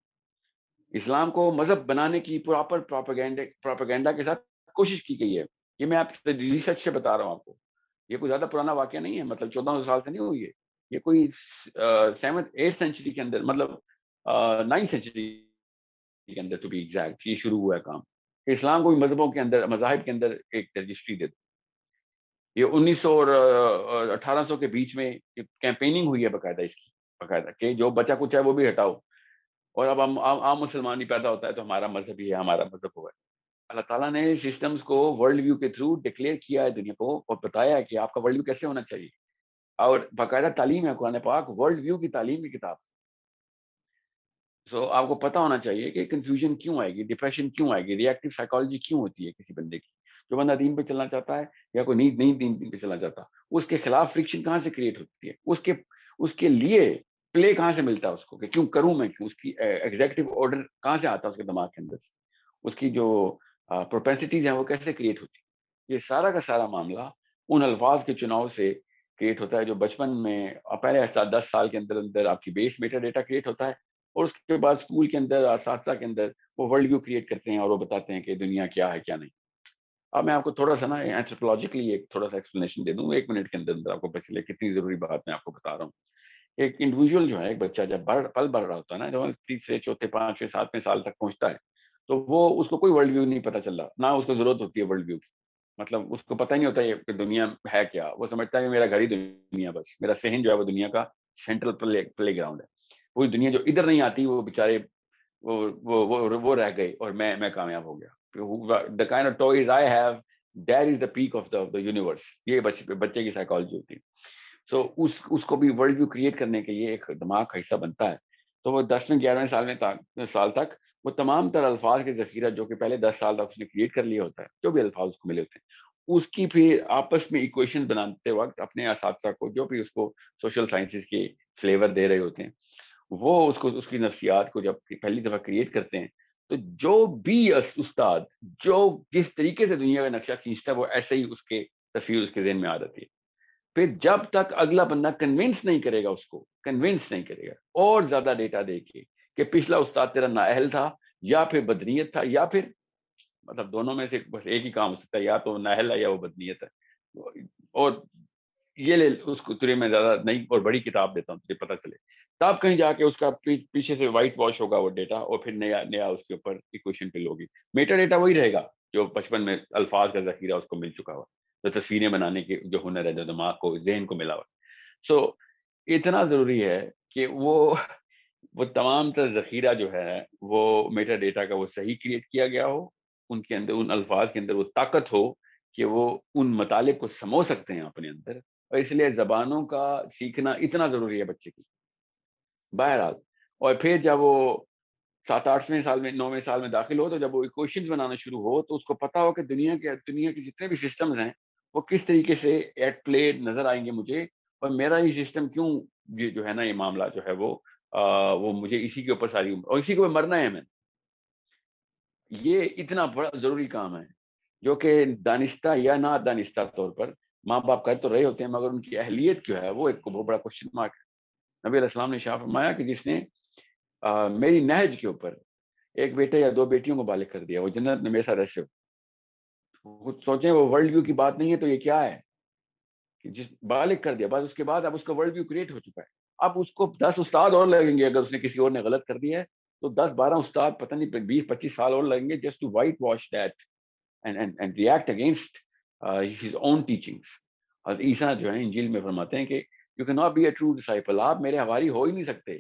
اسلام کو مذہب بنانے کی پراپر پروپیگنڈا کے ساتھ کوشش کی گئی ہے. یہ میں آپ ریسرچ سے بتا رہا ہوں آپ کو, یہ کوئی زیادہ پرانا واقعہ نہیں ہے, مطلب 1400 سال سے نہیں ہوئی ہے, یہ کوئی 7th 8th سینچری کے اندر, مطلب 9th سینچری کے اندر ٹو بی ایگزیکٹ یہ شروع ہوا ہے کام. اسلام کو بھی مذہبوں کے اندر, مذاہب کے اندر ایک رجسٹری دے دو. یہ 1900 اور 1800 کے بیچ میں کیمپیننگ ہوئی ہے باقاعدہ اس کی, باقاعدہ کہ جو بچا کچھ ہے وہ بھی ہٹاؤ, اور اب ہم عام مسلمان ہی پیدا ہوتا ہے تو ہمارا مذہب ہی ہے, ہمارا مذہب ہوا ہے. اللہ تعالیٰ نے سسٹمز کو ورلڈ ویو کے تھرو ڈکلیئر کیا ہے دنیا کو, اور بتایا ہے کہ آپ کا ورلڈ ویو کیسے ہونا چاہیے, اور باقاعدہ تعلیم ہے. قرآن پاک ورلڈ ویو کی تعلیم کی کتاب. آپ کو پتا ہونا چاہیے کہ کنفیوژن کیوں آئے گی, ڈپریشن کیوں آئے گی, ریئیکٹیو سائیکالوجی کیوں ہوتی ہے کسی بندے کی. جو بندہ دین پہ چلنا چاہتا ہے یا کوئی نہیں دین پہ چلنا چاہتا, اس کے خلاف فرکشن کہاں سے کریٹ ہوتی ہے, اس کے لیے پلے کہاں سے ملتا ہے اس کو کہ کیوں کروں میں, کیوں, اس کی ایگزیکٹو آرڈر کہاں سے آتا ہے اس کے دماغ کے اندر سے, اس کی جو پروپینسٹیز ہیں وہ کیسے کریٹ ہوتی ہے. یہ سارا کا سارا معاملہ ان الفاظ کے چناؤ سے کریٹ ہوتا ہے جو بچپن میں پہلے 10 سال کے اندر آپ کی بیس میٹا ڈیٹا کریٹ ہوتا ہے, اور اس کے بعد اسکول کے اندر اساتذہ کے اندر وہ ورلڈ ویو کریٹ کرتے ہیں اور وہ بتاتے ہیں کہ دنیا کیا ہے کیا نہیں. اب میں آپ کو تھوڑا سا نا اینتھروپولوجیکلی ایک تھوڑا سا ایکسپلینیشن دے دوں 1 منٹ کے اندر آپ کو پتہ چلے کتنی ضروری بات میں آپ کو بتا رہا ہوں. ایک انڈیویجول جو ہے, ایک بچہ جب پل بڑھ رہا ہوتا ہے نا, جو 3 4 5 7 سال تک پہنچتا ہے, تو وہ اس کو کوئی ورلڈ ویو نہیں پتہ چل رہا, نہ اس کو ضرورت ہوتی ہے ورلڈ ویو کی. مطلب اس کو پتہ ہی نہیں ہوتا کہ دنیا ہے کیا, وہ سمجھتا ہے کہ میرا گھر ہی دنیا, بس میرا ذہن جو ہے وہ دنیا کا سینٹرل پلے گراؤنڈ ہے. پوری دنیا جو ادھر نہیں آتی وہ بیچارے وہ رہ گئے اور میں کامیاب ہو گیا. The kind of toys I have, that is the peak of the universe. یہ بچے کی سائیکالوجی ہوتی ہے. سو اس کو بھی ورلڈ ویو کریٹ کرنے کے لیے ایک دماغ کا حصہ بنتا ہے. تو وہ 10ویں 11ویں سال تک وہ تمام تر الفاظ کے ذخیرہ جو کہ پہلے 10 سال تک اس نے کریٹ کر لیا ہوتا ہے, جو بھی الفاظ اس کو ملے ہوتے ہیں, اس کی پھر آپس میں ایکویشن بناتے وقت اپنے اساتذہ کو, جو بھی اس کو سوشل سائنسز کے فلیور دے رہے ہوتے ہیں, وہ اس کی نفسیات کو جب پہلی دفعہ کریٹ کرتے ہیں, تو جو بھی استاد جو جس طریقے سے دنیا کا نقشہ کھینچتا ہے وہ ایسے ہی اس کے تصویر اس کے ذہن میں آ جاتی ہے. پھر جب تک اگلا بندہ کنونس نہیں کرے گا, اس کو کنونس نہیں کرے گا اور زیادہ ڈیٹا دے کے کہ پچھلا استاد تیرا نااہل تھا یا پھر بدنیت تھا, یا پھر مطلب دونوں میں سے بس ایک ہی کام ہو سکتا ہے, یا تو نااہل ہے یا وہ بدنیت ہے. اور یہ لے اس کو تجھے میں زیادہ نئی اور بڑی کتاب دیتا ہوں, تجھے پتہ چلے, تب کہیں جا کے اس کا پیچھے سے وائٹ واش ہوگا وہ ڈیٹا, اور پھر نیا اس کے اوپر ایکویشن پہ ہوگی. میٹا ڈیٹا وہی رہے گا جو بچپن میں الفاظ کا ذخیرہ اس کو مل چکا ہوا, جو تصویریں بنانے کے جو ہنر ہے, جو دماغ کو ذہن کو ملا ہوا. سو اتنا ضروری ہے کہ وہ تمام تر ذخیرہ جو ہے وہ میٹا ڈیٹا کا وہ صحیح کریٹ کیا گیا ہو, ان کے اندر ان الفاظ کے اندر وہ طاقت ہو کہ وہ ان مطالب کو سمو سکتے ہیں اپنے اندر. اور اس لیے زبانوں کا سیکھنا اتنا ضروری ہے بچے کی بہرحال. اور پھر جب وہ 7 8ویں سال میں 9ویں سال میں داخل ہو, تو جب وہ ایکویشنز بنانا شروع ہو, تو اس کو پتا ہو کہ دنیا کے جتنے بھی سسٹمز ہیں وہ کس طریقے سے ایٹ پلے نظر آئیں گے مجھے, اور میرا یہ سسٹم کیوں جو ہے نا یہ معاملہ جو ہے وہ مجھے اسی کے اوپر ساری عمر اور اسی کو مرنا ہے. میں یہ اتنا بڑا ضروری کام ہے جو کہ دانستہ یا نہ دانستہ طور پر ماں باپ کر تو رہے ہوتے ہیں, مگر ان کی اہلیت جو ہے وہ ایک بہت بڑا کوشچن مارک ہے. نبی علیہ السلام نے شاہ فرمایا کہ جس نے میری نہج کے اوپر ایک بیٹے یا 2 بیٹیوں کو بالغ کر دیا, وہ جنت میں میرے ساتھ ایسے خود سوچیں, وہ ورلڈ ویو کی بات نہیں ہے تو یہ کیا ہے کہ جس بالغ کر دیا, بس اس کے بعد اب اس کا ورلڈ ویو کریٹ ہو چکا ہے. اب اس کو 10 استاد اور لگیں گے, اگر اس نے کسی اور نے غلط کر دیا ہے تو 10-12 استاد پتہ نہیں 20-25 سال اور لگیں گے just to white wash that and react against his own teachings. اور عیسیٰ جو ہے انجیل میں فرماتے ہیں کہ you can not be a true disciple, آپ میرے حواری ہو ہی نہیں سکتے,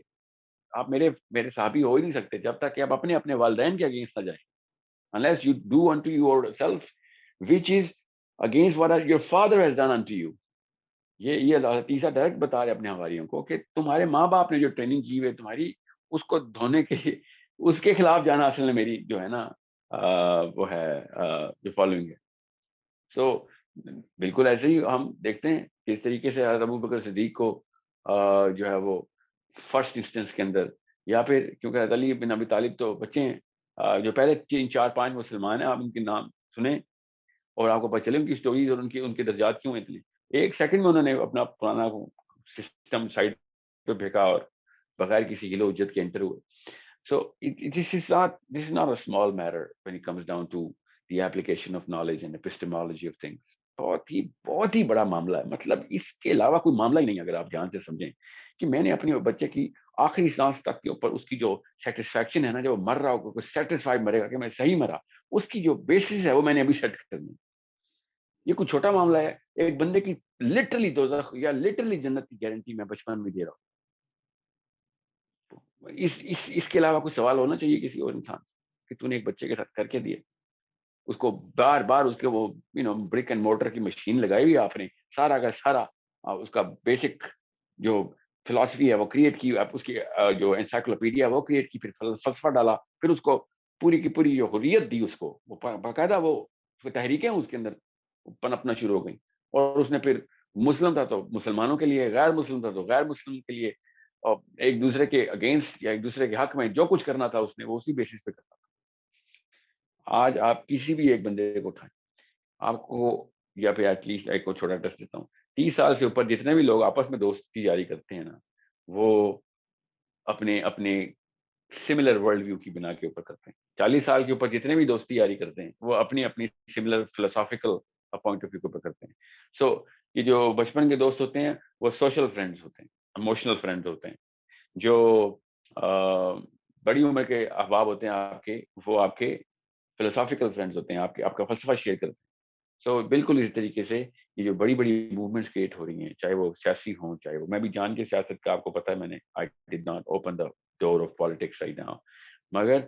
آپ میرے صحابی ہو ہی نہیں سکتے جب تک کہ آپ اپنے والدین کے اگینسٹ نہ جائیں, unless you do unto yourself which is against what your father has done unto you. یہ عیسیٰ ڈائریکٹ بتا رہے اپنے حواریوں کو کہ تمہارے ماں باپ نے جو ٹریننگ کی ہوئی ہے تمہاری, اس کو دھونے کے لیے اس کے خلاف جانا اصل میں میری جو ہے نا وہ ہے جو فالوئنگ ہے. سو بالکل ایسے ہی ہم دیکھتے ہیں کہ اس طریقے سے حضرت ابوبکر صدیق کو جو ہے وہ فرسٹ انسٹنس کے اندر, یا پھر کیونکہ حضرت علی بن ابی طالب تو بچے ہیں جو پہلے 3-4-5 مسلمان ہیں, آپ ان کے نام سنیں اور آپ کو پتہ چلے ان کی سٹوریز اور ان کے درجات کیوں ہیں اتنے. ایک سیکنڈ میں انہوں نے اپنا پرانا سسٹم سائڈ پہ پھینکا اور بغیر کسی گلو حجت کے انٹر ہوئے. سو this is not a small matter when it comes down to the application of knowledge and epistemology of things. بہت ہی بڑا معاملہ ہے, مطلب اس کے علاوہ کوئی معاملہ ہی نہیں اگر آپ دھیان سے سمجھیں کہ میں نے اپنے بچے کی آخری سانس تک کے اوپر اس کی جو سیٹسفیکشن ہے نا, جب وہ مر رہا ہوگا کوئی سیٹسفائڈ مرے گا کہ میں صحیح مرا, اس کی جو بیسس ہے وہ میں نے ابھی سیٹ کرنی. یہ کوئی چھوٹا معاملہ ہے, ایک بندے کی لٹرلی دوزخ یا لٹرلی جنت کی گارنٹی میں بچپن میں دے رہا ہوں. اس کے علاوہ کوئی سوال ہونا چاہیے کسی اور انسان کہ تو نے ایک بچے کے ساتھ کر کے دیے, اس کو بار بار اس کے وہ برک اینڈ موٹر کی مشین لگائی ہوئی آپ نے, سارا کا سارا اس کا بیسک جو فلسفی ہے وہ کریٹ کی, اس کی جو انسائکلوپیڈیا وہ کریٹ کی, پھر فلسفہ ڈالا, پھر اس کو پوری کی پوری جو حریت دی اس کو, وہ باقاعدہ وہ تحریکیں اس کے اندر پنپنا شروع ہو گئی. اور اس نے پھر مسلم تھا تو مسلمانوں کے لیے, غیر مسلم تھا تو غیر مسلم کے لیے, اور ایک دوسرے کے اگینسٹ یا ایک دوسرے کے حق میں جو کچھ کرنا تھا اس نے وہ اسی بیسس پہ کرنا تھا. آج آپ کسی بھی ایک بندے کو اٹھائیں, آپ کو یا پھر ایٹ لیسٹ ایک کو چھوٹا ٹیسٹ دیتا ہوں, 30 سال سے اوپر جتنے بھی لوگ آپس میں دوستی جاری کرتے ہیں نا, وہ اپنے سملر ورلڈ ویو کی بنا کے اوپر کرتے ہیں. 40 سال کے اوپر جتنے بھی دوستی جاری کرتے ہیں وہ اپنی similar philosophical point of view کے اوپر کرتے ہیں. سو یہ جو بچپن کے دوست ہوتے ہیں وہ سوشل فرینڈز ہوتے ہیں, ایموشنل فرینڈز ہوتے ہیں. جو بڑی عمر کے احباب ہوتے ہیں آپ کے, وہ آپ کے فلسافیکل فرینڈز ہوتے ہیں, آپ کا فلسفہ شیئر کرتے ہیں. سو بالکل اسی طریقے سے یہ جو بڑی بڑی موومنٹس کریٹ ہو رہی ہیں, چاہے وہ سیاسی ہوں, چاہے وہ, میں بھی جان کے سیاست کا آپ کو پتہ ہے, میں نے I did not open the door of politics right now, مگر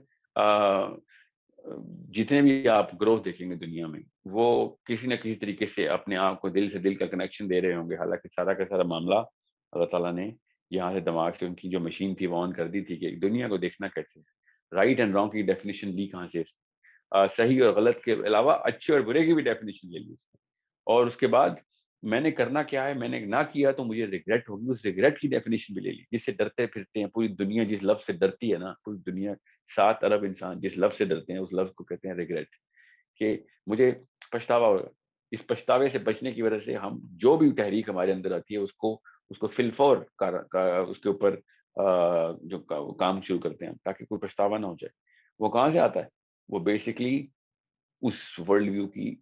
جتنے بھی آپ گروتھ دیکھیں گے دنیا میں وہ کسی نہ کسی طریقے سے اپنے آپ کو دل سے دل کا کنیکشن دے رہے ہوں گے. حالانکہ سارا کا سارا معاملہ اللہ تعالیٰ نے یہاں سے دماغ سے ان کی جو مشین تھی وہ آن کر دی تھی کہ دنیا کو دیکھنا کیسے, رائٹ اینڈ رانگ کی ڈیفینیشن لی کہاں سے, صحیح اور غلط کے علاوہ اچھے اور برے کی بھی ڈیفینیشن لے لی اس نے. اور اس کے بعد میں نے کرنا کیا ہے, میں نے نہ کیا تو مجھے ریگریٹ ہوگی, اس ریگریٹ کی ڈیفینیشن بھی لے لی. جس سے ڈرتے پھرتے ہیں پوری دنیا, جس لفظ سے ڈرتی ہے نا پوری دنیا, 7 ارب انسان جس لفظ سے ڈرتے ہیں اس لفظ کو کہتے ہیں ریگریٹ, کہ مجھے پچھتاوا ہوگا. اس پچھتاوے سے بچنے کی وجہ سے ہم جو بھی تحریک ہمارے اندر آتی ہے اس کو فی الفور اس کے اوپر جو کام شروع کرتے ہیں تاکہ کوئی پچھتاوا نہ ہو جائے. وہ کہاں سے آتا ہے, وہ بیسکلی اس ورلڈ ویو کی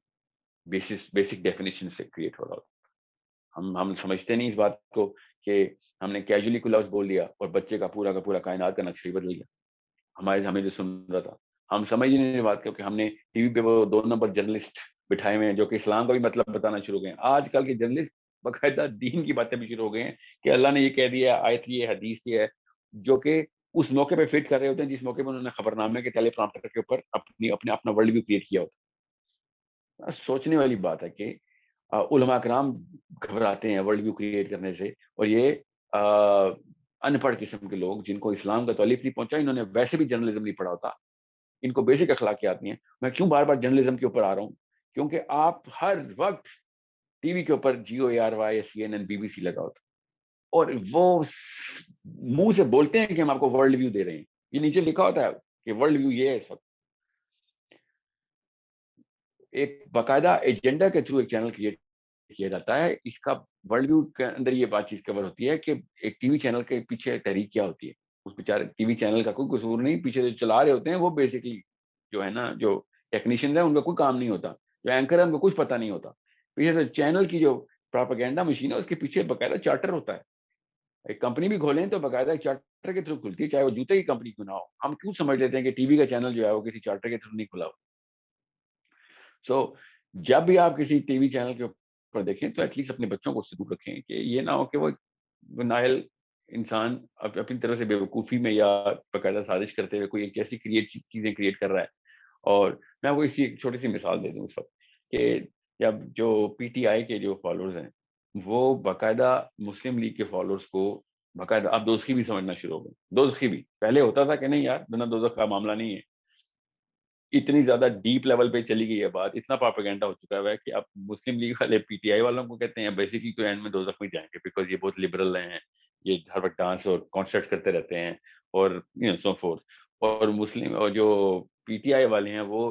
بیسک ڈیفینیشن سے کریٹ ہو رہا ہوتا. ہم سمجھتے نہیں اس بات کو کہ ہم نے کیجولی کو لفظ بول دیا اور بچے کا پورا کائنات کا نقشہ بدل گیا. ہمیں جو سن رہا تھا ہم سمجھ نہیں بات کہ ہم نے ٹی وی پہ وہ 2 نمبر جرنلسٹ بٹھائے ہوئے ہیں جو کہ اسلام کا بھی مطلب بتانا شروع ہو گئے ہیں. آج کل کے جرنلسٹ باقاعدہ دین کی باتیں بھی شروع ہو گئے ہیں کہ اللہ نے یہ کہہ دیا, آیت یہ حدیث یہ ہے, جو کہ اس موقع پہ فٹ کر رہے ہوتے ہیں جس موقع پہ انہوں نے خبر نامے کے ٹیلی پرامپٹر کے اوپر اپنا ورلڈ ویو کریٹ کیا ہوتا. سوچنے والی بات ہے کہ علماء کرام گھبراتے ہیں ورلڈ ویو کریٹ کرنے سے, اور یہ ان پڑھ قسم کے لوگ جن کو اسلام کا تعلیف نہیں پہنچا, انہوں نے ویسے بھی جرنلزم نہیں پڑھا ہوتا, ان کو بیسک اخلاقیات نہیں ہے. میں کیوں بار بار جرنلزم کے اوپر آ رہا ہوں, کیونکہ آپ ہر وقت ٹی وی کے اوپر GOARY CNN BBC لگا ہوتا اور وہ منہ سے بولتے ہیں کہ ہم آپ کو ورلڈ ویو دے رہے ہیں, یہ نیچے لکھا ہوتا ہے کہ ورلڈ ویو یہ ہے. اس وقت ایک باقاعدہ ایجنڈا کے تھرو ایک چینل کریٹ کیا جاتا ہے. اس کا ورلڈ ویو کے اندر یہ بات چیز کور ہوتی ہے کہ ایک ٹی وی چینل کے پیچھے تحریک کیا ہوتی ہے. اس بیچارے ٹی وی چینل کا کوئی قصور نہیں, پیچھے جو چلا رہے ہوتے ہیں وہ بیسکلی جو ہے نا جو ٹیکنیشین ہیں ان کا کوئی کام نہیں ہوتا, جو اینکر ہے ان کو کچھ پتہ نہیں ہوتا. پیچھے سے چینل کی جو پراپیگنڈا مشین ہے اس کے پیچھے باقاعدہ چارٹر ہوتا ہے. ایک کمپنی بھی کھولیں تو باقاعدہ ایک چارٹر کے تھرو کھلتی ہے, چاہے وہ جوتے کی کمپنی کیوں نہ ہو. ہم کیوں سمجھ لیتے ہیں کہ ٹی وی کا چینل جو ہے وہ کسی چارٹر کے تھرو نہیں کھلا ہو. سو جب بھی آپ کسی ٹی وی چینل کے اوپر دیکھیں تو ایٹ لیسٹ اپنے بچوں کو اس سے دور رکھیں کہ یہ نہ ہو کہ وہ نااہل انسان اپنی طرف سے بے وقوفی میں یا باقاعدہ سازش کرتے ہوئے کوئی ایک ایسی چیزیں کریٹ کر رہا ہے. اور میں وہ اسی ایک چھوٹی سی مثال دے دوں اس وقت کہ جب جو پی ٹی آئی کے جو فالوورز ہیں وہ باقاعدہ مسلم لیگ کے فالوورز کو باقاعدہ اب دوزخی بھی سمجھنا شروع ہو گئے. دوزخی بھی پہلے ہوتا تھا کہ نہیں یار دنا دوزخ کا معاملہ نہیں ہے, اتنی زیادہ ڈیپ لیول پہ چلی گئی ہے بات, اتنا پروپیگنڈا ہو چکا ہے کہ اب مسلم لیگ والے پی ٹی آئی والوں کو کہتے ہیں بیسیکلی تو اینڈ میں دوزخ میں جائیں گے بیکاز یہ بہت لبرل ہیں, یہ ہر وقت ڈانس اور کانسرٹ کرتے رہتے ہیں اور سو فورتھ. اور مسلم اور جو پی ٹی آئی والے ہیں وہ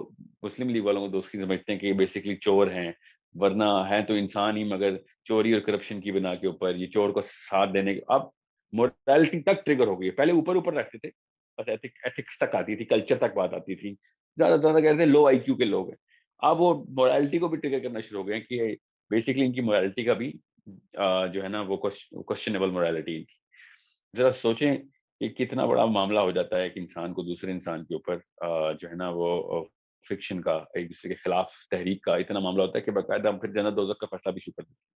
مسلم لیگ والوں کو دوستی سمجھتے ہیں کہ یہ بیسکلی چور ہیں, ورنہ ہیں تو انسان ہی مگر چوری اور کرپشن کی بنا کے اوپر یہ چور کو ساتھ دینے کے. اب مورالٹی تک ٹریگر ہو گئی ہے, پہلے اوپر اوپر رکھتے تھے بس ایتھکس تک آتی تھی, کلچر تک بات آتی تھی, زیادہ زیادہ کہتے ہیں لو آئی کیو کے لوگ ہیں. اب وہ مورالٹی کو بھی ٹریگر کرنا شروع ہو گئے کہ بیسکلی ان کی مورالٹی کا بھی جو ہے نا وہ کوشچنیبل مورالٹی. ذرا سوچیں کہ کتنا بڑا معاملہ ہو جاتا ہے کہ انسان کو دوسرے انسان کے اوپر جو ہے نا وہ فرکشن کا, ایک دوسرے کے خلاف تحریک کا اتنا معاملہ ہوتا ہے کہ باقاعدہ ہم پھر جنت دوزخ کا فیصلہ بھی شروع کر دیتے ہیں.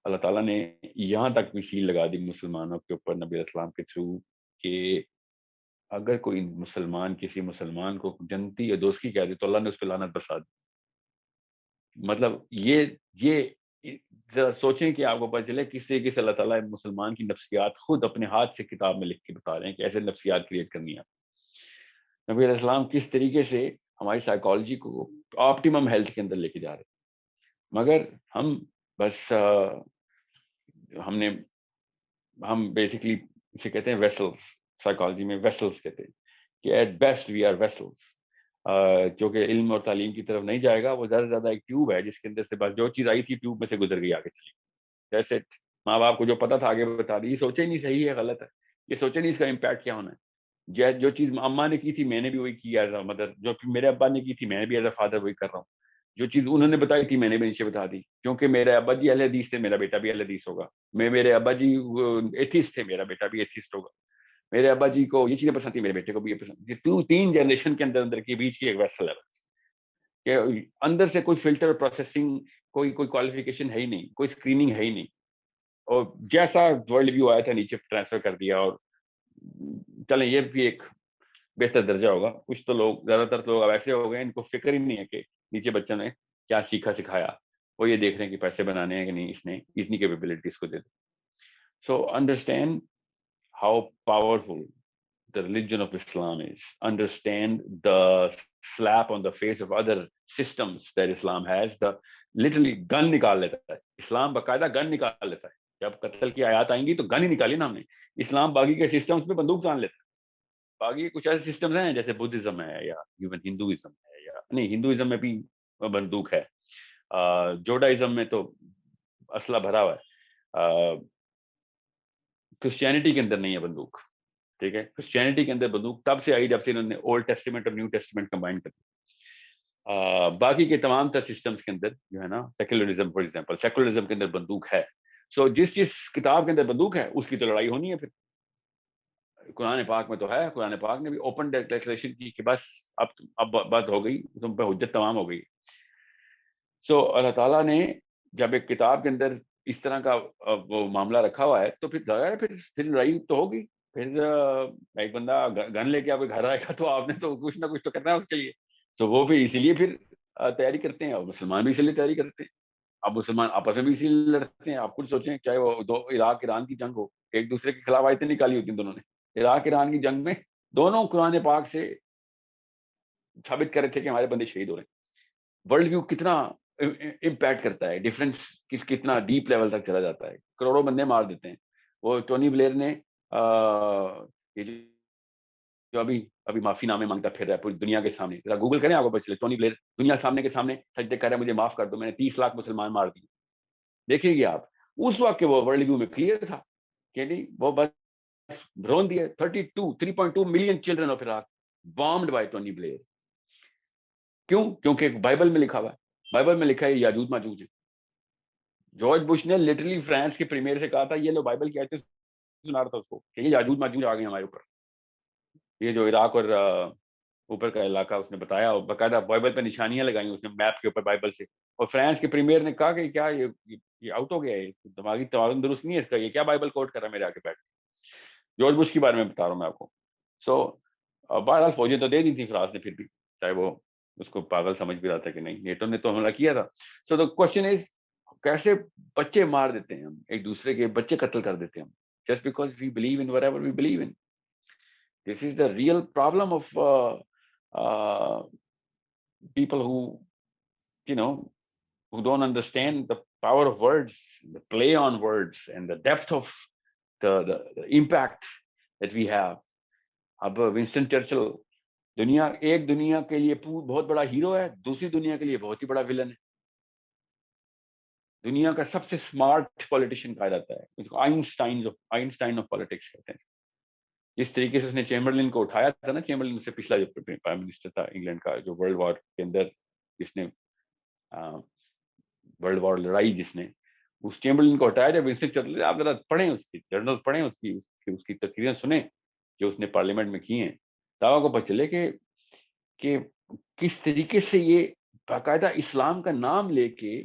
اللہ تعالیٰ نے یہاں تک بھی سیل لگا دی مسلمانوں کے اوپر نبی علیہ السلام کے تھرو کہ اگر کوئی مسلمان کسی مسلمان کو جنتی یا دوستی کہہ دے تو اللہ نے اس پہ لعنت برسا دی. مطلب یہ ذرا سوچیں کہ آپ کو پتہ چلے کس طریقے سے اللہ تعالیٰ مسلمان کی نفسیات خود اپنے ہاتھ سے کتاب میں لکھ کے بتا رہے ہیں کہ ایسے نفسیات کریٹ کرنی ہے. نبی علیہ السلام کس طریقے سے ہماری سائیکالوجی کو آپٹیمم ہیلتھ کے اندر لے کے جا رہے ہیں, مگر ہم بس ہم بیسکلی اسے کہتے ہیں ویسلز, سائیکالوجی میں ویسلز کہتے ہیں کہ at best we are vessels. جو کہ علم اور تعلیم کی طرف نہیں جائے گا, وہ زیادہ سے زیادہ ایک ٹیوب ہے جس کے اندر سے بس جو چیز آئی تھی ٹیوب میں سے گزر گئی آگے چلی. جیسے ماں باپ کو جو پتا تھا آگے بتا دی, یہ سوچے ہی نہیں صحیح ہے غلط ہے, یہ سوچے نہیں اس کا امپیکٹ کیا ہونا ہے. جو چیز اماں نے کی تھی میں نے بھی وہی کی ایز اے مدر, جو میرے ابا نے کی تھی میں نے بھی ایز اے فادر وہی کر رہا ہوں. جو چیز انہوں نے بتائی تھی میں نے بھی نیچے بتا دی, کیونکہ میرے ابا جی اہل حدیث تھے میرا بیٹا بھی اہل حدیث ہوگا, میرے ابا جی ایتھیسٹ تھے میرا بیٹا بھی ایتھیسٹ ہوگا, میرے ابا جی کو یہ چیزیں پسند تھی میرے بیٹے کو بھی یہ پسند. یہ 3 جنریشن کے اندر کے بیچ کی ایک ویسل ہے کہ اندر سے کوئی فلٹر پروسیسنگ کوئی کوالیفیکیشن ہے ہی نہیں, کوئی اسکریننگ ہے ہی نہیں, اور جیسا ورلڈ ویو آیا تھا نیچے ٹرانسفر کر دیا. اور چلیں یہ بھی ایک بہتر درجہ ہوگا. کچھ تو لوگ زیادہ تر لوگ اب ایسے ہو گئے ان کو فکر ہی نہیں ہے کہ نیچے بچوں نے کیا سیکھا سکھایا, وہ یہ دیکھ رہے ہیں کہ پیسے بنانے ہیں کہ نہیں اس نے اتنی کیپیبلٹیز کو دے دو. So understand how powerful the religion of Islam is. Understand the slap on the face of other systems that Islam has. The literally gun نکال لیتا ہے اسلام, باقاعدہ گن نکال لیتا ہے. جب قتل کی آیات آئیں گی تو گن ہی نکالی نا ہم نے. اسلام باقی کے سسٹمز پہ بندوق تان لیتا ہے. باقی کچھ ایسے سسٹمز ہیں جیسے بدھزم ہے یا ایون ہندوازم ہے, یا نہیں ہندوازم میں بھی بندوق ہے, جوڈائزم میں تو اسلحہ بھرا ہوا ہے, کرسچینٹی کے اندر نہیں ہے بندوق. ٹھیک ہے, کرسچینٹی کے اندر بندوق تب سے آئی جب سے انہوں نے اولڈ ٹیسٹیمنٹ اور نیو ٹیسٹیمنٹ کمبائن کر دیا. باقی کے تمام تر سسٹمز کے اندر جو ہے نا سیکولرزم فار ایگزامپل, سیکولرزم کے اندر بندوق ہے. سو جس کتاب کے اندر بندوق ہے اس کی تو لڑائی ہونی ہے. پھر قرآن پاک میں تو ہے, قرآن پاک نے بھی اوپن ڈیکلیریشن کی کہ بس اب بات ہو گئی, تم پہ حجت تمام ہو گئی. سو اللہ تعالیٰ نے جب ایک کتاب کے اندر اس طرح کا وہ معاملہ رکھا ہوا ہے تو پھر لڑائی تو ہوگی. پھر ایک بندہ گن لے کے آپ کے گھر آئے گا تو آپ نے تو کچھ نہ کچھ تو کرنا ہے اس کے لیے. تو وہ بھی اسی لیے پھر تیاری کرتے ہیں, اور مسلمان بھی اسی لیے تیاری کرتے ہیں. اب مسلمان آپس میں بھی اسی لیے لڑتے ہیں. آپ خود سوچیں, چاہے وہ عراق ایران کی جنگ ہو, ایک دوسرے کے خلاف آیتیں نکالی ہوتی ہیں دونوں نے. عراق ایران کی جنگ میں دونوں قرآن پاک سے ثابت کر رہے تھے کہ ہمارے بندے شہید ہو رہے ہیں. ورلڈ ویو کتنا امپیکٹ کرتا ہے, ڈفرینس کتنا ڈیپ لیول تک چلا جاتا ہے, کروڑوں بندے مار دیتے ہیں. وہ ٹونی بلیئر نے جو ابھی معافی نامے مانگتا پھر رہا ہے پوری دنیا کے سامنے, ذرا گوگل کریں آپ کو پتہ چلے, ٹونی بلیئر دنیا سامنے کے سامنے سجدے کر رہا ہے مجھے معاف کر دو, میں نے 30 لاکھ مسلمان مار دیے. دیکھیں گے آپ اس وقت کے وہ ورلڈ ویو میں کلیئر تھا کہ نہیں, وہ بس ڈرون دیا 3.2 million children of Iraq bombed by Tony Blair. کیوں؟ کیونکہ بائبل میں لکھا ہوا ہے, بائبل میں لکھا ہے یاجوج ماجوج ہے. جارج بش نے لٹرلی فرانس کے پریمیئر سے کہا تھا یہ لو بائبل کی آیتیں سنا رہا تھا اس کو کہ یہ یاجوج ماجوج آ گئے ہمارے اوپر. یہ جو عراق اور اوپر کا علاقہ اس نے بتایا اور باقاعدہ بائبل پہ نشانیاں لگائی اس نے میپ کے اوپر بائبل سے. اور فرانس کے پریمیئر نے کہا کہ کیا یہ آؤٹ ہو گیا ہے, دماغی توازن درست نہیں ہے اس کا, یہ کیا بائبل کوٹ کر رہا ہے میرے آگے بیٹھ. جارج بش کے بارے میں بتا رہا ہوں میں آپ کو. سو بہرحال فوجیں تو دے دی تھی فرانس نے, پھر بھی چاہے وہ اس کو پاگل سمجھ بھی رہا تھا کہ نہیں, نیٹو نے تو حملہ کیا تھا. سو دا کوشچن از کیسے بچے مار دیتے ہیں ہم, ایک دوسرے کے بچے قتل کر دیتے ہیں ہم, just because we believe in whatever we believe in. This is the real problem of people who, you know, who don't understand the power of words, the play on words, and the depth of the impact that we have. اب Winston Churchill ایک دنیا کے لیے بہت بڑا hero ہے, دوسری دنیا کے لیے بہت ہی بڑا ولن ہے. دنیا کا سب سے اسمارٹ پولیٹیشین کہا جاتا ہے, آئنسٹائن آف پالیٹکس کہتے ہیں. جس طریقے سے اس نے چیمبرلین کو اٹھایا تھا نا, چیمبرلین سے پچھلا جو پرائم منسٹر تھا انگلینڈ کا, جو ورلڈ وار کے اندر جس نے ورلڈ وار لڑائی, جس نے اس چیمبرلین کو ہٹایا. جب ونسٹن چرچل, آپ ذرا پڑھیں اس کی جرنل پڑھیں, اس کی تقریریں سنیں جو اس نے پارلیمنٹ میں کی ہیں, دعویٰ کو پتہ چلے کہ کس طریقے سے یہ باقاعدہ اسلام کا نام لے کے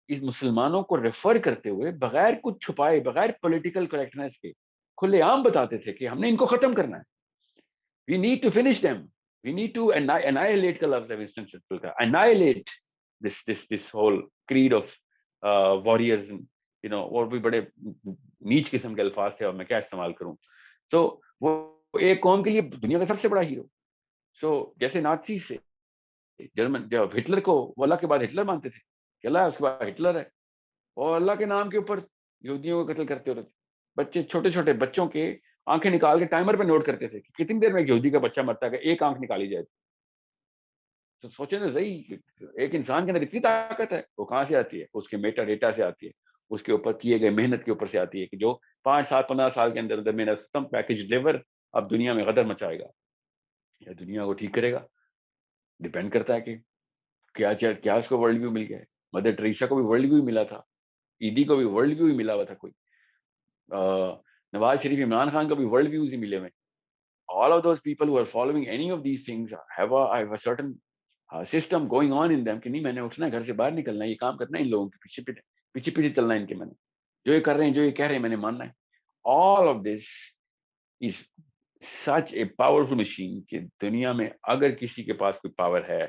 اس مسلمانوں کو ریفر کرتے ہوئے بغیر کچھ چھپائے, بغیر پولیٹیکل کریکٹنس کے کھلے عام بتاتے تھے کہ ہم نے ان کو ختم کرنا ہے. We need to finish them. We need to annihilate کا لفظ ہے ونسٹن چرچل کا, annihilate this whole creed of warriors, you know, اور بھی بڑے نیچ قسم کے الفاظ تھے, اور میں کیا استعمال کروں. تو وہ ایک قوم کے لیے دنیا کا سب سے بڑا ہیرو. سو جیسے نازی سے جرمن, جب ہٹلر کو وہ اللہ کے بعد ہٹلر مانتے تھے کہ اللہ اس کے بعد ہٹلر ہے, اور اللہ کے نام کے اوپر یہودیوں کو قتل کرتے ہوتے تھے. بچے, چھوٹے چھوٹے بچوں کے آنکھیں نکال کے ٹائمر پہ نوٹ کرتے تھے کہ کتنی دیر میں ایک یہودی کا بچہ مرتا ہے کہ ایک آنکھ نکالی جائے. تو سوچیں نا صحیح, ایک انسان کے اندر اتنی طاقت ہے, وہ کہاں سے آتی ہے؟ اس کے میٹا ڈیٹا سے آتی ہے, اس کے اوپر کیے گئے محنت کے اوپر سے آتی ہے, کہ جو 5 7 15 سال کے اندر میرا ختم پیکج ڈلیور اب دنیا میں غدر مچائے گا یا دنیا کو ٹھیک کرے گا. ڈیپینڈ کرتا ہے کہ کیا اس کو ورلڈ ویو مل گیا ہے. مدر ٹریسا کو بھی ورلڈ ویو ملا تھا, ایدی کو بھی ورلڈ ویو ملا ہوا تھا, کوئی نواز شریف, عمران خان کو بھی ورلڈ ویوز ہی ملے ہوئے. All of those people who are following any of these things have a certain system going on in them کہ نہیں, میں نے اٹھنا ہے, گھر سے باہر نکلنا ہے, یہ کام کرنا ہے, ان لوگوں کے پیچھے چلنا ہے, ان کے میں نے جو یہ کر رہے ہیں, جو یہ کہہ رہے ہیں, میں نے ماننا ہے. All of this is such a powerful machine کہ دنیا میں اگر کسی کے پاس کوئی پاور ہے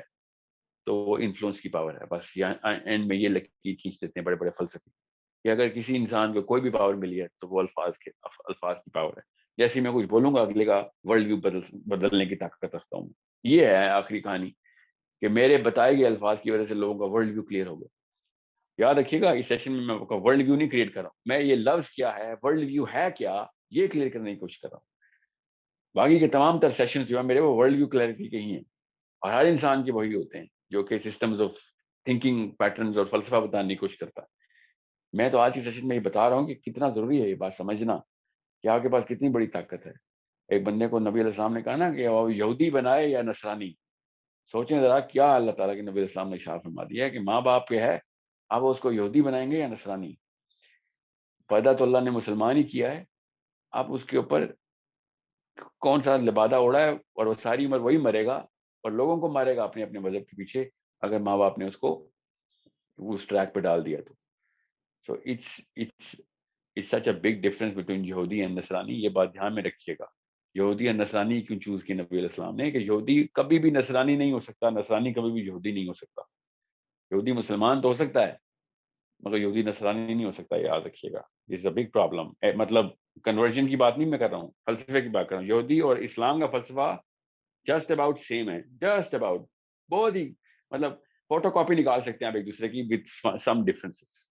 تو وہ انفلوئنس کی پاور ہے. بس اینڈ میں یہ لکیر کھینچ دیتے ہیں بڑے بڑے فلسفی کہ اگر کسی انسان کو کوئی بھی پاور ملی ہے تو وہ الفاظ کی پاور ہے. جیسے میں کچھ بولوں گا, اگلے کا ورلڈ ویو بدلنے کی طاقت رکھتا ہوں. یہ ہے آخری کہانی کہ میرے بتائے گئے الفاظ کی وجہ سے لوگوں کا ورلڈ ویو کلیئر ہو گیا. یاد رکھیے گا, اس سیشن میں ورلڈ ویو نہیں کریٹ کر رہا ہوں میں, یہ لفظ کیا ہے, ورلڈ ویو ہے کیا, یہ کلیئر کرنے کی کوشش کر رہا ہوں. باقی کے تمام تر سیشنز جو ہیں میرے, وہ ورلڈ ویو کلیئرٹی کے ہی ہیں, اور ہر انسان کے وہی ہوتے ہیں جو کہ سسٹمز آف تھنکنگ پیٹرنز اور فلسفہ بتانے کی کوشش کرتا ہے. میں تو آج کی سیشن میں یہ بتا رہا ہوں کہ کتنا ضروری ہے یہ بات سمجھنا کہ آپ کے پاس کتنی بڑی طاقت ہے. ایک بندے کو نبی علیہ السلام نے کہا نا کہ وہ یہودی بنائے یا نصرانی. سوچیں ذرا کیا اللہ تعالیٰ کے نبی علیہ السلام نے ارشاد فرما دیا ہے کہ ماں باپ کے ہے, اب اس کو یہودی بنائیں گے یا نصرانی. پیدا تو اللہ نے مسلمان ہی کیا ہے, اب اس کے اوپر کون سا لبادہ اڑا ہے, اور وہ ساری عمر وہی مرے گا اور لوگوں کو مارے گا اپنے اپنے مذہب کے پیچھے, اگر ماں باپ نے اس کو اس ٹریک پہ ڈال دیا تو. سو it's such a big difference between یہودی and نصرانی. یہ بات دھیان میں رکھیے گا. یہودی اور نصرانی کیوں چوز کی نبی علیہ السلام نے, کہ یہودی کبھی بھی نصرانی نہیں ہو سکتا, نصرانی کبھی بھی یہودی نہیں ہو سکتا. یہودی مسلمان تو ہو سکتا ہے مگر یہودی نصرانی نہیں ہو سکتا, یاد رکھیے گا. It's a big problem. مطلب کنورژن کی بات نہیں میں کر رہا ہوں, فلسفے کی بات کر رہا ہوں. یہودی اور اسلام کا فلسفہ جسٹ اباؤٹ سیم ہے, جسٹ اباؤٹ, بہت ہی مطلب فوٹو کاپی نکال سکتے ہیں آپ ایک دوسرے کی with some differences.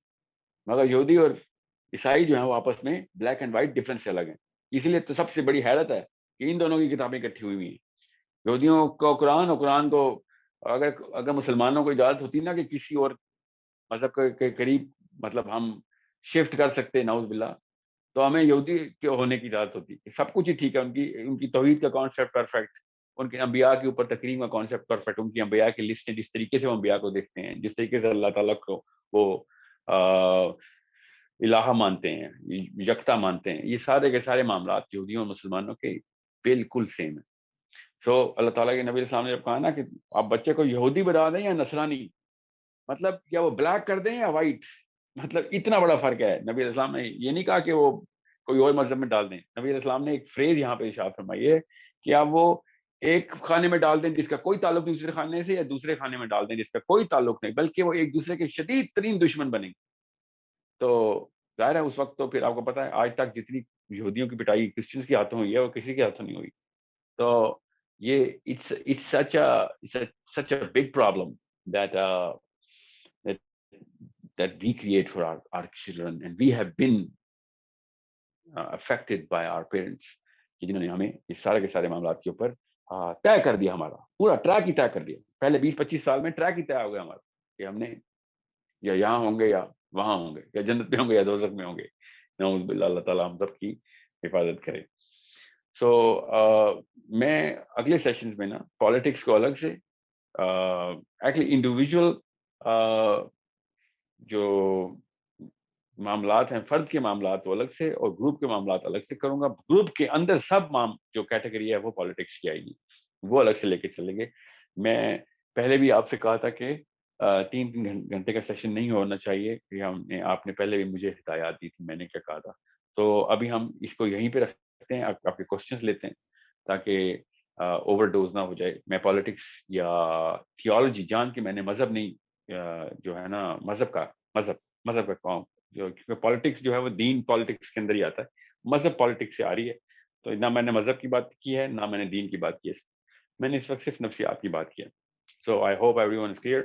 مگر یہودی اور عیسائی جو ہیں وہ آپس میں بلیک اینڈ وائٹ ڈفرینس سے الگ ہیں. اسی لیے تو سب سے بڑی حیرت ہے کہ ان دونوں کی کتابیں اکٹھی ہوئی ہیں. یہودیوں کو قرآن, اور قرآن کو اگر مسلمانوں کو اجازت ہوتی نا کہ کسی اور مذہب کے قریب مطلب ہم شفٹ کر سکتے, نعوذ باللہ, تو ہمیں یہودی کے ہونے کی اجازت ہوتی ہے. سب کچھ ہی ٹھیک ہے, ان کی توحید کا کانسیپٹ پرفیکٹ, ان کے انبیاء کے اوپر تکریم کا کانسیپٹ پرفیکٹ, ان کی انبیاء کی لسٹ ہے, جس طریقے سے وہ انبیاء کو دیکھتے ہیں, جس طریقے سے اللہ تعالیٰ کو وہ الہ مانتے ہیں, یکتا مانتے ہیں, یہ سارے کے سارے معاملات یہودیوں اور مسلمانوں کے بالکل سیم ہیں. سو اللہ تعالیٰ کے نبی علیہ السلام نے جب کہا نا کہ آپ بچے کو یہودی بنا دیں یا نصرانی, مطلب کیا وہ بلیک کر دیں یا وائٹ, مطلب اتنا بڑا فرق ہے. نبی علیہ السلام نے یہ نہیں کہا کہ وہ کوئی اور مذہب میں ڈال دیں. نبی علیہ السلام نے ایک فریز یہاں پہ ارشاد فرمائی ہے کہ آپ وہ ایک خانے میں ڈال دیں جس کا کوئی تعلق دوسرے خانے سے, یا دوسرے خانے میں ڈال دیں جس کا کوئی تعلق نہیں, بلکہ وہ ایک دوسرے کے شدید ترین دشمن بنیں گے. تو ظاہر ہے اس وقت تو پھر آپ کو پتا ہے آج تک جتنی یہودیوں کی پٹائی کرسچنس کے ہاتھوں ہوئی ہے وہ کسی کے ہاتھوں نہیں ہوئی. تو یہ it's such a big problem that that we create for our children, and we have been affected by our parents, کہ جنہوں نے ہمیں یہ سارے کے سارے معاملات کے اوپر طے کر دیا, ہمارا پورا ٹریک ہی طے کر دیا. پہلے 20-25 سال میں ٹریک ہی طے ہو گیا ہمارا کہ ہم نے یا یہاں ہوں گے یا وہاں ہوں گے, یا جنت میں ہوں گے یا دوزخ میں ہوں گے. نعوذ باللہ, اللہ تعالیٰ ہم سب کی حفاظت کرے. سو میں اگلے سیشنز میں نا پالیٹکس کو الگ سے, ایکچولی انڈیویجول جو معاملات ہیں, فرد کے معاملات وہ الگ سے, اور گروپ کے معاملات الگ سے کروں گا. گروپ کے اندر سب جو کیٹیگری ہے وہ پالیٹکس کی آئے گی, وہ الگ سے لے کے چلیں گے. میں پہلے بھی آپ سے کہا تھا کہ 3 گھنٹے کا سیشن نہیں ہونا چاہیے, کہ آپ نے پہلے بھی مجھے ہدایات دی تھی, میں نے کیا کہا تھا. تو ابھی ہم اس کو یہیں پہ رکھتے ہیں, آپ کے کوشچنس لیتے ہیں تاکہ اوور ڈوز نہ ہو جائے. میں پالیٹکس یا تھیولوجی جان کے, میں نے مذہب نہیں جو ہے نا مذہب کا کام, کیونکہ پالیٹکس جو ہے وہ دین پالیٹکس کے اندر ہی آتا ہے, مذہب پالیٹکس سے آ رہی ہے. تو نہ میں نے مذہب کی بات کی ہے, نہ میں نے دین کی بات کی ہے, میں نے اس وقت صرف نفسیات کی بات کی ہے. So I hope everyone is clear.